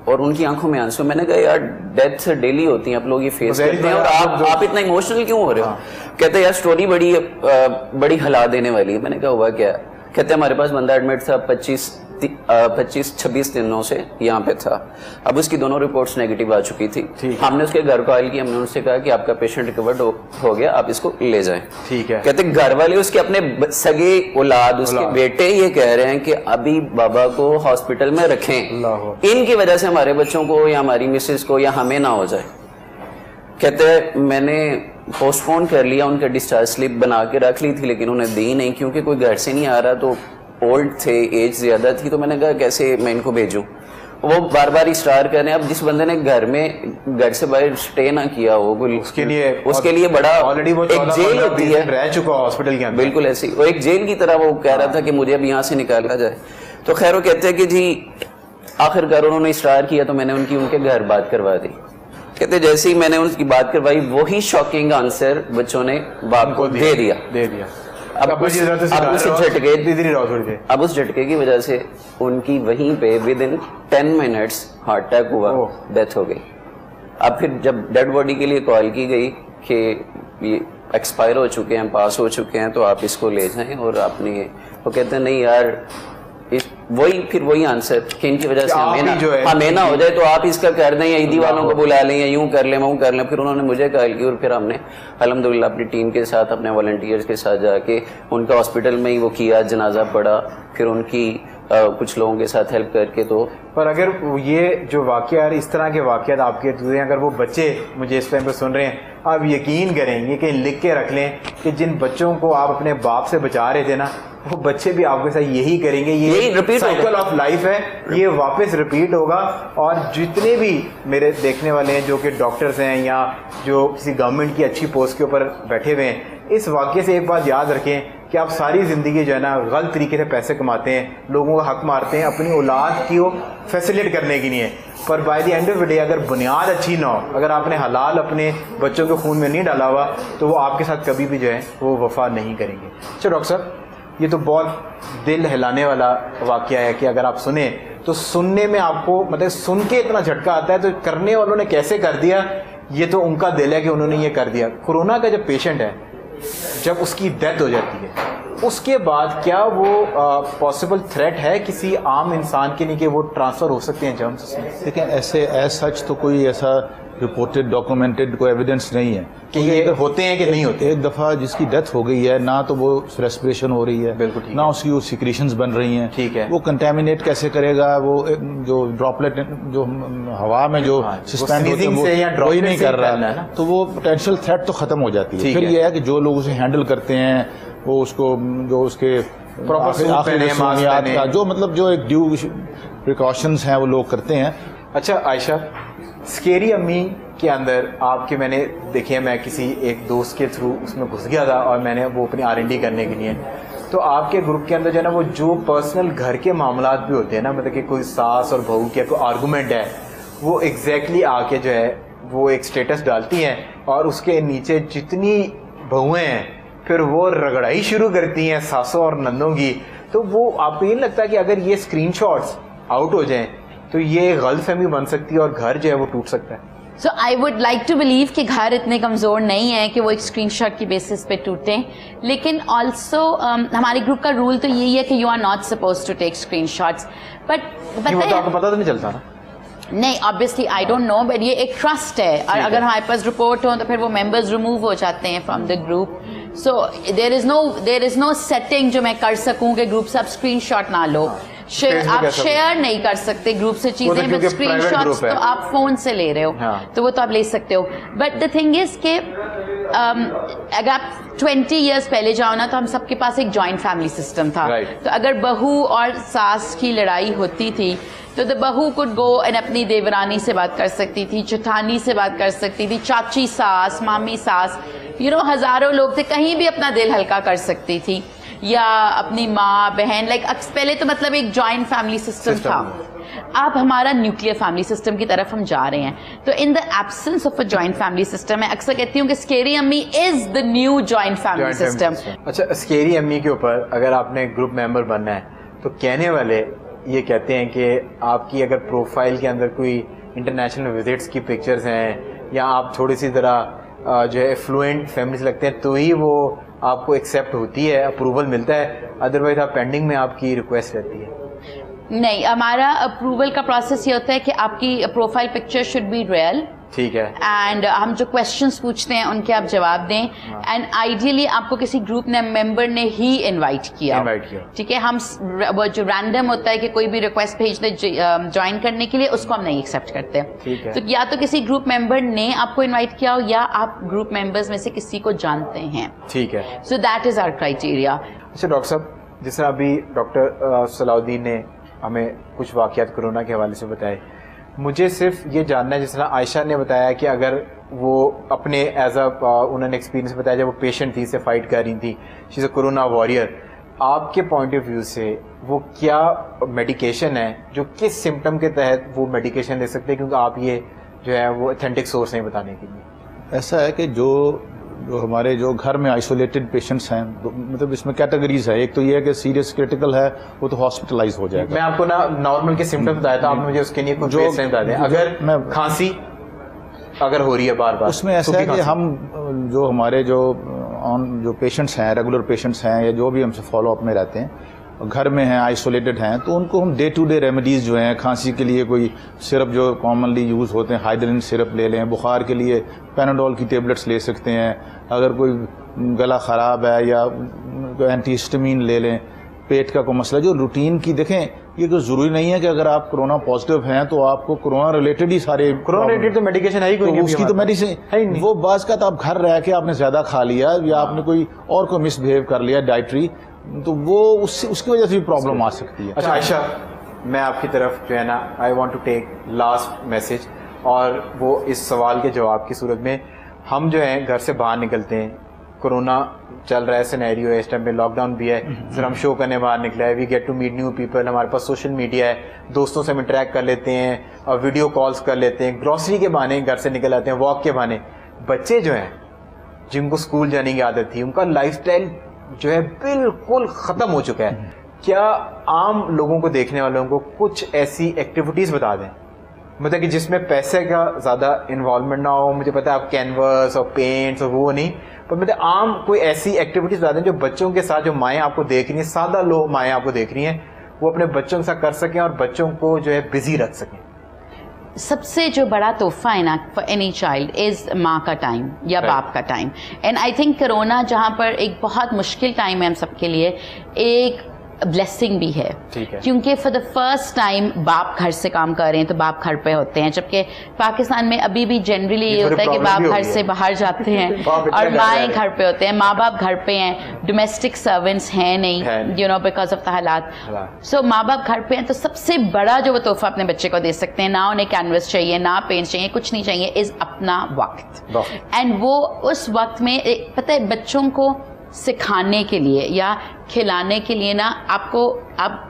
اور ان کی آنکھوں میں آنسو. میں نے کہا یار ڈیتھ ڈیلی ہوتی ہیں, آپ لوگ یہ فیس کرتے ہیں, اور آپ اتنا ایموشنل کیوں ہو رہے ہو؟ کہتے ہیں یار سٹوری بڑی ہلا دینے والی ہے. میں نے کہا ہوا کیا؟ کہتے ہیں ہمارے پاس بندہ ایڈمٹ تھا 25-26 دنوں سے یہاں پہ تھا. اب اس کی دونوں رپورٹس نیگیٹو آ چکی تھی. ہم نے اس کے گھر کال کی, ہم نے ان سے کہا کہ آپ کا پیشنٹ ریکورڈ ہو گیا, آپ اس کو لے جائیں. ٹھیک ہے. کہتے گھر والے اس کے اپنے سگے اولاد, اس کے بیٹے یہ کہہ رہے ہیں کہ ابھی بابا کو ہاسپٹل میں رکھیں, ان کی وجہ سے ہمارے بچوں کو یا ہماری مسز کو یا ہمیں نہ ہو جائے. کہتے ہیں میں نے پوسٹ پون کر لیا, ان کا ڈسچارج سلپ بنا کے رکھ لی تھی, لیکن انہیں دی نہیں کیونکہ کوئی گھر سے نہیں آ رہا, تو اولڈ تھے, ایج زیادہ تھی. تو میں نے کہا کیسے میں ان کو بھیجوں؟ وہ بار بار اسٹار کر رہے ہیں. اب جس بندے نے گھر سے باہر سٹے نہ کیا ہو, اس کے لیے بڑا ایک جیل ہوتی ہے, رہ چکا ہاسپٹل کے اندر, بالکل ایسی, وہ ایک جیل کی طرح وہ کہہ رہا تھا کہ مجھے اب یہاں سے نکالا جائے. تو خیر وہ کہتے ہیں کہ جی آخر کار انہوں نے اسٹار کیا, تو میں نے ان کے گھر بات کروا دی. کہتے جیسے ہی میں نے ان کی بات کروائی, وہی شاکنگ آنسر بچوں نے باپ کو دے دیا. اب اس جھٹکے کی وجہ سے ان کی وہیں پہ with in 10 minutes heart attack ہوا, ڈیتھ ہو گئی. اب پھر جب ڈیڈ باڈی کے لیے کال کی گئی کہ یہ ایکسپائر ہو چکے ہیں, پاس ہو چکے ہیں, تو آپ اس کو لے جائیں. اور آپ نے, وہ کہتے ہیں نہیں یار, وہی آنسر کہ ان کی وجہ سے ہمیں نہ ہو جائے, تو آپ اس کا کر دیں, یا عیدی والوں کو بلا لیں, یا یوں کر لیں وہ کر لیں. پھر انہوں نے مجھے کال کی, اور پھر ہم نے الحمدللہ اپنی ٹیم کے ساتھ, اپنے والنٹیئرز کے ساتھ جا کے ان کا ہاسپٹل میں ہی وہ کیا, جنازہ پڑھا, پھر ان کی کچھ لوگوں کے ساتھ ہیلپ کر کے. تو پر اگر یہ جو واقعہ, اس طرح کے واقعات آپ کے دوسرے, اگر وہ بچے مجھے اس ٹائم پہ سن رہے ہیں, آپ یقین کریں, یہ کہیں لکھ کے رکھ لیں کہ جن بچوں کو آپ اپنے باپ سے بچا رہے تھے نا, وہ بچے بھی آپ کے ساتھ یہی کریں گے. یہ سائیکل آف لائف ہے, یہ واپس ریپیٹ ہوگا. اور جتنے بھی میرے دیکھنے والے ہیں جو کہ ڈاکٹرز ہیں یا جو کسی گورنمنٹ کی اچھی پوسٹ کے اوپر بیٹھے ہوئے ہیں, اس واقعے سے ایک بات یاد رکھیں کہ آپ ساری زندگی جو ہے نا غلط طریقے سے پیسے کماتے ہیں, لوگوں کا حق مارتے ہیں اپنی اولاد کی وہ فیسیلیٹ کرنے کی نہیں ہے. پر by the end of the day اگر بنیاد اچھی نہ ہو, اگر آپ نے حلال اپنے بچوں کے خون میں نہیں ڈالا ہوا, تو وہ آپ کے ساتھ کبھی بھی جو ہے وہ وفا نہیں کریں گے. چلو ڈاکٹر صاحب, یہ تو بہت دل ہلانے والا واقعہ ہے کہ اگر آپ سنیں تو سننے میں آپ کو مطلب سن کے اتنا جھٹکا آتا ہے, تو کرنے والوں نے کیسے کر دیا, یہ تو ان کا دل ہے کہ انہوں نے یہ کر دیا. کورونا کا جب پیشنٹ ہے, جب اس کی ڈیتھ ہو جاتی ہے, اس کے بعد کیا وہ پاسبل تھریٹ ہے کسی عام انسان کے لیے کہ وہ ٹرانسفر ہو سکتے ہیں جرمز؟ دیکھیں ایسے ایز سچ تو کوئی ایسا رپورٹڈ ڈاکومنٹڈ کوئی ایویڈنس نہیں ہے کہ یہ ہوتے ہیں کہ نہیں ہوتے. ایک دفعہ جس کی ڈیتھ ہو گئی ہے, نہ تو وہ ریسپریشن ہو رہی ہے, نہ اس کی وہ سیکریشنز بن رہی ہیں. ٹھیک ہے. وہ کنٹامینیٹ کیسے کرے گا, وہ جو ڈراپلیٹ جو ہوا میں جو سسپینڈ ہوتے ہیں وہی نہیں کر رہا, تو وہ پوٹینشیل تھریٹ تو ختم ہو جاتی ہے. پھر یہ ہے کہ جو لوگ اسے ہینڈل کرتے ہیں, وہ اس کو جو اس کے جو مطلب جو ایک ڈیو پریکاشنز ہیں وہ لوگ کرتے ہیں. اچھا عائشہ, اسکیری امی کے اندر آپ کے میں نے دیکھے, میں کسی ایک دوست کے تھرو اس میں گھس گیا تھا, اور میں نے وہ اپنی R&D کرنے کے لیے, تو آپ کے گروپ کے اندر جو ہے نا وہ جو پرسنل گھر کے معاملات بھی ہوتے ہیں نا, مطلب کہ کوئی ساس اور بہو کی کوئی آرگومنٹ ہے, وہ ایگزیکٹلی آ کے جو ہے وہ ایک اسٹیٹس ڈالتی ہیں, اور اس کے نیچے جتنی بہویں ہیں پھر وہ رگڑائی شروع کرتی ہیں ساسوں اور نندوں کی. تو وہ آپ کو یہ نہیں لگتا کہ اگر یہ اسکرین شاٹس آؤٹ ہو جائیں تو یہ غلط فہمی بن سکتی ہے اور گھر جو ہے وہ ٹوٹ سکتا ہے؟ So I would like to believe کہ گھر اتنے کمزور نہیں ہے کہ وہ ایک اسکرین شاٹ کی بیسس پہ ٹوٹیں, لیکن آلسو ہمارے گروپ کا رول تو یہی ہے کہ you are not suppose to take screenshots. But آپ کو پتا تو نہیں چلتا نا؟ نہیں, obviously I don't know, but یہ ایک ٹرسٹ ہے, اور اگر ہمارے پاس رپورٹ ہو تو پھر وہ ممبرز ریموو ہو جاتے ہیں from the group. So there is no setting جو میں کر سکوں کہ گروپ سے اب اسکرین شاٹ نہ لو. آپ شیئر نہیں کر سکتے گروپ سے چیزیں, بٹ اسکرین شاٹس تو آپ فون سے لے رہے ہو تو وہ تو آپ لے سکتے ہو. بٹ دا تھنگ از کہ اگر آپ 20 ایئرس پہلے جاؤ نا تو ہم سب کے پاس ایک جوائنٹ فیملی سسٹم تھا. تو اگر بہو اور ساس کی لڑائی ہوتی تھی تو دا بہو کوڈ گو اینڈ اپنی دیورانی سے بات کر سکتی تھی, جٹھانی سے بات کر سکتی تھی, چاچی ساس, مامی ساس, ہزاروں لوگ تھے, کہیں بھی اپنا دل ہلکا کر سکتی تھی, یا اپنی ماں بہن, پہلے تو مطلب ایک جوائنٹ فیملی سسٹم تھا. اب ہمارا نیوکلیر فیملی سسٹم کی طرف ہم جا رہے ہیں. تو in the absence of a joint family system, میں اکثر کہتی ہوں کہ Scary Ammi is the new joint family system. اچھا, اسکیری امی کے اوپر اگر آپ نے گروپ ممبر بننا ہے تو کہنے والے یہ کہتے ہیں کہ آپ کی اگر پروفائل کے اندر کوئی انٹرنیشنل وزٹس کی پکچرز ہیں یا آپ تھوڑی سی ذرا جو ہے افلوئنٹ فیملی سے لگتے ہیں تو ہی وہ آپ کو ایکسیپٹ ہوتی ہے, اپروول ملتا ہے, ادروائز آپ پینڈنگ میں آپ کی ریکویسٹ رہتی ہے. نہیں, ہمارا اپروول کا پروسیس یہ ہوتا ہے کہ آپ کی profile picture should be real. ٹھیک ہے. اینڈ ہم جو کوشچنس پوچھتے ہیں ان کے آپ جواب دیں. اینڈ آئیڈیلی آپ کو کسی گروپ ممبر نے ہی انوائٹ کیا. ٹھیک ہے. ہم وہ جو رینڈم ہوتا ہے کہ کوئی بھی ریکویسٹ بھیج دے جوائن کرنے کے لیے, اس کو ہم نہیں ایکسیپٹ کرتے. تو یا تو کسی گروپ ممبر نے آپ کو انوائٹ کیا ہو یا آپ گروپ ممبرز میں سے کسی کو جانتے ہیں. ٹھیک ہے. So that is our criteria. اچھا ڈاکٹر صاحب, جس طرح ابھی ڈاکٹر صلاح الدین نے ہمیں کچھ واقعات کرونا کے حوالے سے بتائے, مجھے صرف یہ جاننا ہے, جس طرح عائشہ نے بتایا کہ اگر وہ اپنے ایز اے انہوں نے ایکسپیرینس بتایا جب وہ پیشنٹ تھی, سے فائٹ کر رہی تھی, شی از اے کرونا وارئر, آپ کے پوائنٹ آف ویو سے وہ کیا میڈیکیشن ہے جو کس سمٹم کے تحت وہ میڈیکیشن لے سکتے ہیں, کیونکہ آپ یہ جو ہے وہ اتھینٹک سورس نہیں بتانے کے لیے. ایسا ہے کہ جو ہمارے جو گھر میں آئسولیٹڈ پیشنٹس ہیں, مطلب اس میں کیٹیگریز ہے. ایک تو یہ ہے کہ سیریس کرٹیکل ہے, وہ تو ہاسپٹلائز ہو جائے گا. میں آپ کو نا نارمل کے سمٹم بتایا تھا, آپ نے مجھے اس کے لیے کچھ بتا دیں. اگر کھانسی اگر ہو رہی ہے بار بار, اس میں ایسا ہے کہ ہم جو ہمارے جو پیشنٹس ہیں, ریگولر پیشنٹس ہیں یا جو بھی ہم سے فالو اپ میں رہتے ہیں, گھر میں ہیں, آئسولیٹڈ ہیں, تو ان کو ہم ڈے ٹو ڈے ریمیڈیز جو ہیں, کھانسی کے لیے کوئی سرپ جو کامنلی یوز ہوتے ہیں ہائیڈرین سرپ لے لیں, بخار کے لیے پیناڈول کی ٹیبلٹس لے سکتے ہیں, اگر کوئی گلا خراب ہے یا اینٹی ہسٹامین لے لیں, پیٹ کا کوئی مسئلہ جو روٹین کی. دیکھیں یہ تو ضروری نہیں ہے کہ اگر آپ کرونا پازیٹیو ہیں تو آپ کو کرونا ریلیٹڈ ہی سارے, کرونا ریلیٹڈ تو میڈیکیشن ہے ہی کوئی, اس کی تو میڈیسن وہ بعض کا تو آپ گھر رہ کے آپ نے زیادہ کھا لیا یا آپ نے کوئی اور کو مس بہیو کر لیا ڈائٹری, تو وہ اس کی وجہ سے بھی پرابلم آ سکتی ہے. اچھا عائشہ, میں آپ کی طرف جو ہے نا I want to take last message, اور وہ اس سوال کے جواب کی صورت میں, ہم جو ہیں گھر سے باہر نکلتے ہیں, کرونا چل رہا ہے, سینیریو ہے اس ٹائم پہ, لاک ڈاؤن بھی ہے, سر ہم شو کرنے باہر نکلا ہے, we get to meet new people, ہمارے پاس سوشل میڈیا ہے, دوستوں سے ہم انٹریکٹ کر لیتے ہیں, اور ویڈیو کالز کر لیتے ہیں, گروسری کے بہانے گھر سے نکل آتے ہیں, واک کے بہانے. بچے جو ہیں جن کو اسکول جانے کی عادت تھی, ان کا لائف اسٹائل جو ہے بالکل ختم ہو چکا ہے. کیا عام لوگوں کو, دیکھنے والوں کو کچھ ایسی ایکٹیویٹیز بتا دیں, مطلب کہ جس میں پیسے کا زیادہ انوالومنٹ نہ ہو. مجھے پتا ہے آپ کینوس اور پینٹس اور وہ نہیں, پر مطلب عام کوئی ایسی ایکٹیویٹیز بتا دیں جو بچوں کے ساتھ, جو مائیں آپ کو دیکھ رہی ہیں, سادہ لوگ مائیں آپ کو دیکھ رہی ہیں, وہ اپنے بچوں کے ساتھ کر سکیں اور بچوں کو جو ہے بزی رکھ سکیں. سب سے جو بڑا تحفہ ہے نا فار اینی چائلڈ از ماں کا ٹائم یا باپ کا time. And I think corona جہاں پر ایک بہت مشکل ٹائم ہے ہم سب کے لیے, ایک بلیسنگ بھی ہے, کیونکہ فار دا فرسٹ ٹائم باپ گھر سے کام کر رہے ہیں تو باپ گھر پہ ہوتے ہیں, جبکہ پاکستان میں ابھی بھی جنرلی یہ ہوتا ہے کہ باپ گھر سے باہر جاتے ہیں اور مائیں گھر پہ ہوتے ہیں. ماں باپ گھر پہ ہیں, ڈومیسٹک سرونٹس ہیں نہیں, you know because of the حالات. سو ماں باپ گھر پہ ہیں, تو سب سے بڑا جو وہ تحفہ اپنے بچے کو دے سکتے ہیں, نہ انہیں کینوس چاہیے, نہ پینٹ چاہیے, کچھ نہیں چاہیے, از اپنا وقت. اینڈ وہ اس وقت میں پتہ ہے بچوں کو سکھانے کے لیے یا کھلانے کے لیے نا, آپ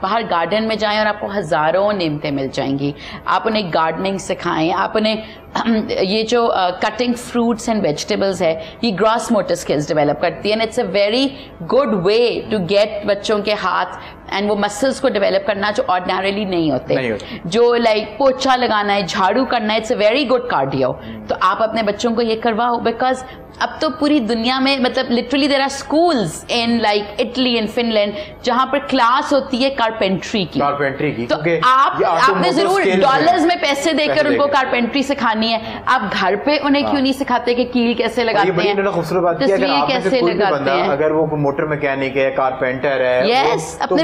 باہر گارڈن میں جائیں اور آپ کو ہزاروں نعمتیں مل جائیں گی. آپ انہیں گارڈننگ سکھائیں, آپ انہیں یہ جو کٹنگ فروٹس اینڈ ویجیٹیبلز ہے, یہ گراس موٹر اسکلز ڈیولپ کرتی ہے. And it's a very good way to get بچوں کے ہاتھ اینڈ وہ مسلس کو ڈیولپ کرنا جو آرڈنریلی نہیں ہوتے, جو لائک پوچھا لگانا ہے, جھاڑو کرنا ہے, it's a very good cardio. تو آپ اپنے بچوں کو یہ کرواؤ, بیکاز اب تو پوری دنیا میں مطلب literally there are schools in like Italy and Finland جہاں پر کلاس ہوتی ہے کارپینٹری کی. تو آپ نے ضرور ڈالرز میں پیسے دے کر ان کو کارپینٹری سکھانی ہے, آپ گھر پہ انہیں کیوں نہیں سکھاتے کہ کیل کیسے لگاتے ہیں, تصویر کیسے لگاتے ہیں. اگر وہ موٹر میکینک ہے, کارپینٹر ہے, یس اپنے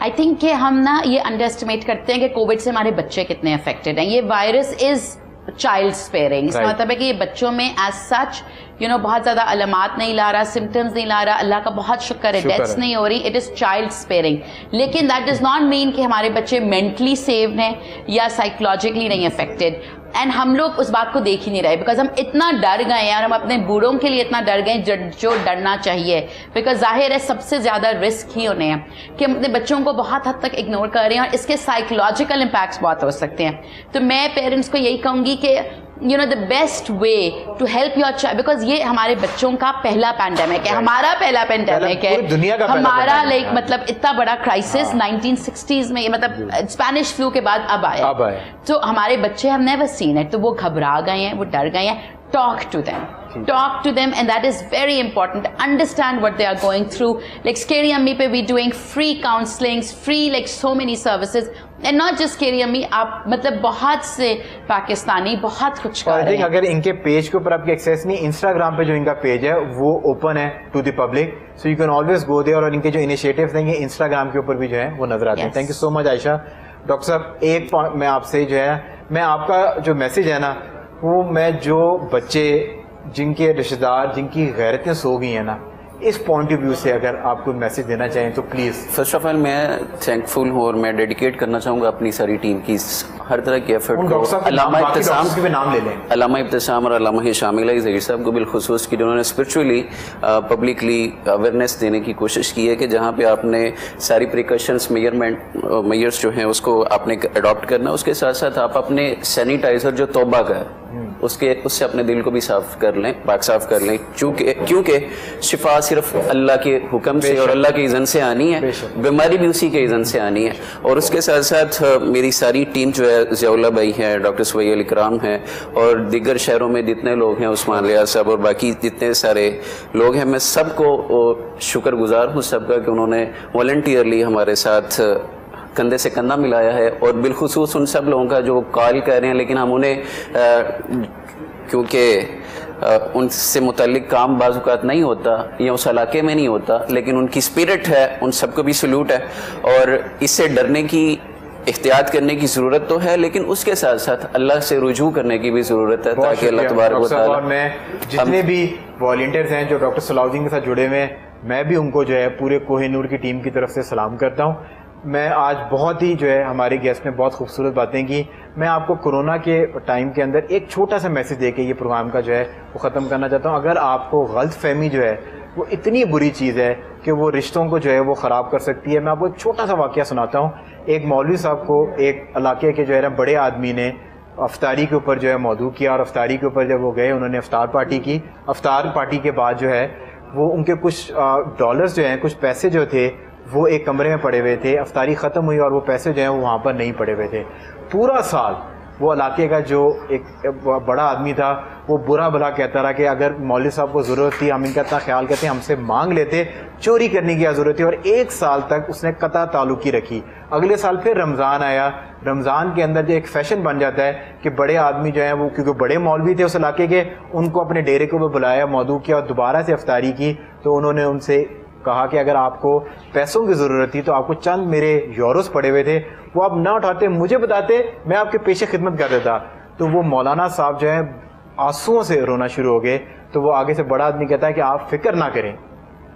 آئی تھنک کہ ہم نا یہ انڈر اسٹیمیٹ کرتے ہیں کہ کووڈ سے ہمارے بچے کتنے افیکٹڈ ہیں. یہ وائرس از چائلڈ اسپیئرنگ. اس کا مطلب ہے کہ یہ بچوں میں ایز سچ بہت زیادہ علامات نہیں لا رہا, سمٹمز نہیں لا رہا, اللہ کا بہت شکر ہے, ڈیتھس نہیں ہو رہی. It is child sparing. لیکن دیٹ ڈز ناٹ مین کہ ہمارے بچے مینٹلی سیوڈ ہیں یا سائیکولوجیکلی نہیں افیکٹڈ. اینڈ ہم لوگ اس بات کو دیکھ ہی نہیں رہے بیکاز ہم اتنا ڈر گئے ہیں اور ہم اپنے بوڑھوں کے لیے اتنا ڈر گئے جو ڈرنا چاہیے, بیکاز ظاہر ہے سب سے زیادہ رسک ہی انہیں ہے کہ ہم اپنے بچوں کو بہت حد تک اگنور کر رہے ہیں اور اس کے سائیکولوجیکل امپیکٹس بہت ہو سکتے ہیں. تو میں پیرنٹس کو یہی کہوں گی کہ the best way to help your child, because یہ ہمارے بچوں کا پہلا پینڈیمک ہے, ہمارا پہلا پینڈیمک ہے, ہمارا لائک مطلب اتنا بڑا کرائسس 1960s میں, مطلب اسپینش فلو کے بعد اب آیا. تو ہمارے بچے ہم نیور سین اٹ, تو وہ گھبرا گئے ہیں, وہ ڈر گئے ہیں. Talk to them and that is very important. Understand what they are going through. Like Scary Ammi pe we doing free counselings, free like so many services, and not just Scary Ammi, آپ مطلب بہت سے پاکستانی بہت کچھ کر رہے ہیں. اگر ان کے پیج کے اوپر آپ کی ایکسیس نہیں, انسٹاگرام پہ جو ان کا پیج ہے وہ اوپن ہے to the public, so you can always go there, اور ان کے جو انیشیٹیوز ہیں یہ انسٹاگرام کے اوپر بھی جو ہے وہ نظر آتے ہیں. Thank you so much Aisha. Doctor صاحب ایک میں آپ سے جو ہے, میں آپ کا جو میسج ہے نا, وہ میں جو بچے جن کے رشتہ دار جن کی غیرتیں سو گئی ہیں نا, اس پوائنٹ آف ویو سے اگر آپ کوئی میسج دینا چاہیں تو پلیز. فرسٹ آف آل میں تھینک فل ہوں اور میں ڈیڈیکیٹ کرنا چاہوں گا اپنی ساری ٹیم کی ہر طرح کی ایفرٹ کو. علامہ ابتسام اور علامہ شاملہ ظہیر صاحب کو بالخصوص کی, جنہوں نے اسپرچولی پبلکلی اویئرنیس دینے کی کوشش کی ہے کہ جہاں پہ آپ نے ساری پریکاشنس میئرس جو ہیں اس کو آپ نے اڈاپٹ کرنا, اس کے ساتھ ساتھ آپ اپنے سینیٹائزر جو توبہ کا ہے اس سے اپنے دل کو بھی صاف کر لیں, پاک صاف کر لیں, کیونکہ شفا صرف اللہ کے حکم سے اور اللہ کے اذن سے آنی ہے, بیماری بھی اسی کے اذن سے آنی ہے. اور اس کے ساتھ ساتھ میری ساری ٹیم جو ہے, ضیاء اللہ بھائی ہیں, ڈاکٹر سویہ اکرام ہیں, اور دیگر شہروں میں جتنے لوگ ہیں, عثمان ریاض صاحب اور باقی جتنے سارے لوگ ہیں, میں سب کو شکر گزار ہوں سب کا کہ انہوں نے والنٹیئرلی ہمارے ساتھ کندھے سے کندھا ملایا ہے. اور بالخصوص ان سب لوگوں کا جو کال کر رہے ہیں, لیکن ہم انہیں کیونکہ ان سے متعلق کام بعض اوقات نہیں ہوتا یا اس علاقے میں نہیں ہوتا, لیکن ان کی اسپرٹ ہے, ان سب کو بھی سلوٹ ہے. اور اس سے ڈرنے کی, احتیاط کرنے کی ضرورت تو ہے, لیکن اس کے ساتھ ساتھ اللہ سے رجوع کرنے کی بھی ضرورت ہے, تاکہ اللہ تبارک و تعالیٰ. میں جتنے بھی والنٹیئرز ہیں جو ڈاکٹر صلاح الدین کے ساتھ جڑے ہوئے ہیں, میں بھی ان کو جو ہے پورے کوہ نور کی ٹیم کی طرف سے سلام کرتا ہوں. میں آج بہت ہی جو ہے ہمارے گیسٹ نے بہت خوبصورت باتیں کی. میں آپ کو کورونا کے ٹائم کے اندر ایک چھوٹا سا میسج دے کے یہ پروگرام کا جو ہے وہ ختم کرنا چاہتا ہوں. اگر آپ کو غلط فہمی جو ہے وہ اتنی بری چیز ہے کہ وہ رشتوں کو جو ہے وہ خراب کر سکتی ہے, میں آپ کو ایک چھوٹا سا واقعہ سناتا ہوں. ایک مولوی صاحب کو ایک علاقے کے جو ہے نا بڑے آدمی نے افطاری کے اوپر جو ہے موضوع کیا, اور افطاری کے اوپر جب وہ گئے انہوں نے افطار پارٹی کی. افطار پارٹی کے بعد جو ہے وہ ان کے کچھ ڈالرز جو ہیں, کچھ پیسے جو تھے وہ ایک کمرے میں پڑے ہوئے تھے. افطاری ختم ہوئی اور وہ پیسے جو ہیں وہ وہاں پر نہیں پڑے ہوئے تھے. پورا سال وہ علاقے کا جو ایک بڑا آدمی تھا وہ برا بھلا کہتا رہا کہ اگر مولوی صاحب کو ضرورت تھی ہم ان کا اتنا خیال کرتے, ہم سے مانگ لیتے, چوری کرنے کی ضرورت تھی. اور ایک سال تک اس نے قطع تعلقی رکھی. اگلے سال پھر رمضان آیا. رمضان کے اندر جو ایک فیشن بن جاتا ہے کہ بڑے آدمی جو ہیں وہ, کیونکہ بڑے مولوی تھے اس علاقے کے, ان کو اپنے ڈیرے کو بلایا, موضوع کیا اور دوبارہ سے افطاری کی. تو انہوں نے ان سے کہا کہ اگر آپ کو پیسوں کی ضرورت تھی تو آپ کو چند میرے یوروز پڑے ہوئے تھے, وہ آپ نہ اٹھاتے, مجھے بتاتے, میں آپ کے پیش خدمت کر دیتا. تو وہ مولانا صاحب جو ہیں آنسوؤں سے رونا شروع ہو گئے. تو وہ آگے سے بڑا آدمی کہتا ہے کہ آپ فکر نہ کریں,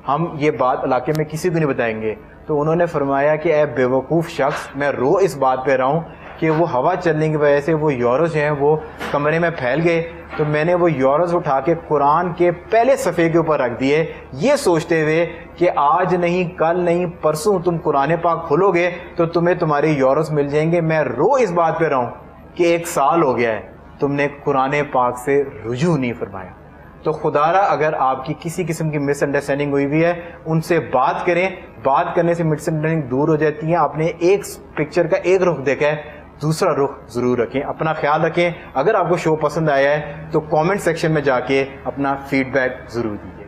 ہم یہ بات علاقے میں کسی کو نہیں بتائیں گے. تو انہوں نے فرمایا کہ اے بے وقوف شخص, میں رو اس بات پہ رہا ہوں کہ وہ ہوا چلنے کی وجہ سے وہ یوروز ہیں وہ کمرے میں پھیل گئے. تو میں نے وہ یوروز اٹھا کے قرآن کے پہلے صفحے کے اوپر رکھ دیے, یہ سوچتے ہوئے کہ آج نہیں, کل نہیں, پرسوں تم قرآن پاک کھولو گے تو تمہیں تمہارے یوروز مل جائیں گے. میں رو اس بات پہ رہا ہوں کہ 1 سال ہو گیا ہے تم نے قرآن پاک سے رجوع نہیں فرمایا. تو خدا را اگر آپ کی کسی قسم کی مس انڈرسٹینڈنگ ہوئی بھی ہے, ان سے بات کریں. بات کرنے سے مس انڈرسٹینڈنگ دور ہو جاتی ہیں. آپ نے ایک پکچر کا ایک رخ دیکھا ہے, دوسرا رخ ضرور رکھیں. اپنا خیال رکھیں. اگر آپ کو شو پسند آیا ہے تو کامنٹ سیکشن میں جا کے اپنا فیڈ بیک ضرور دیجیے.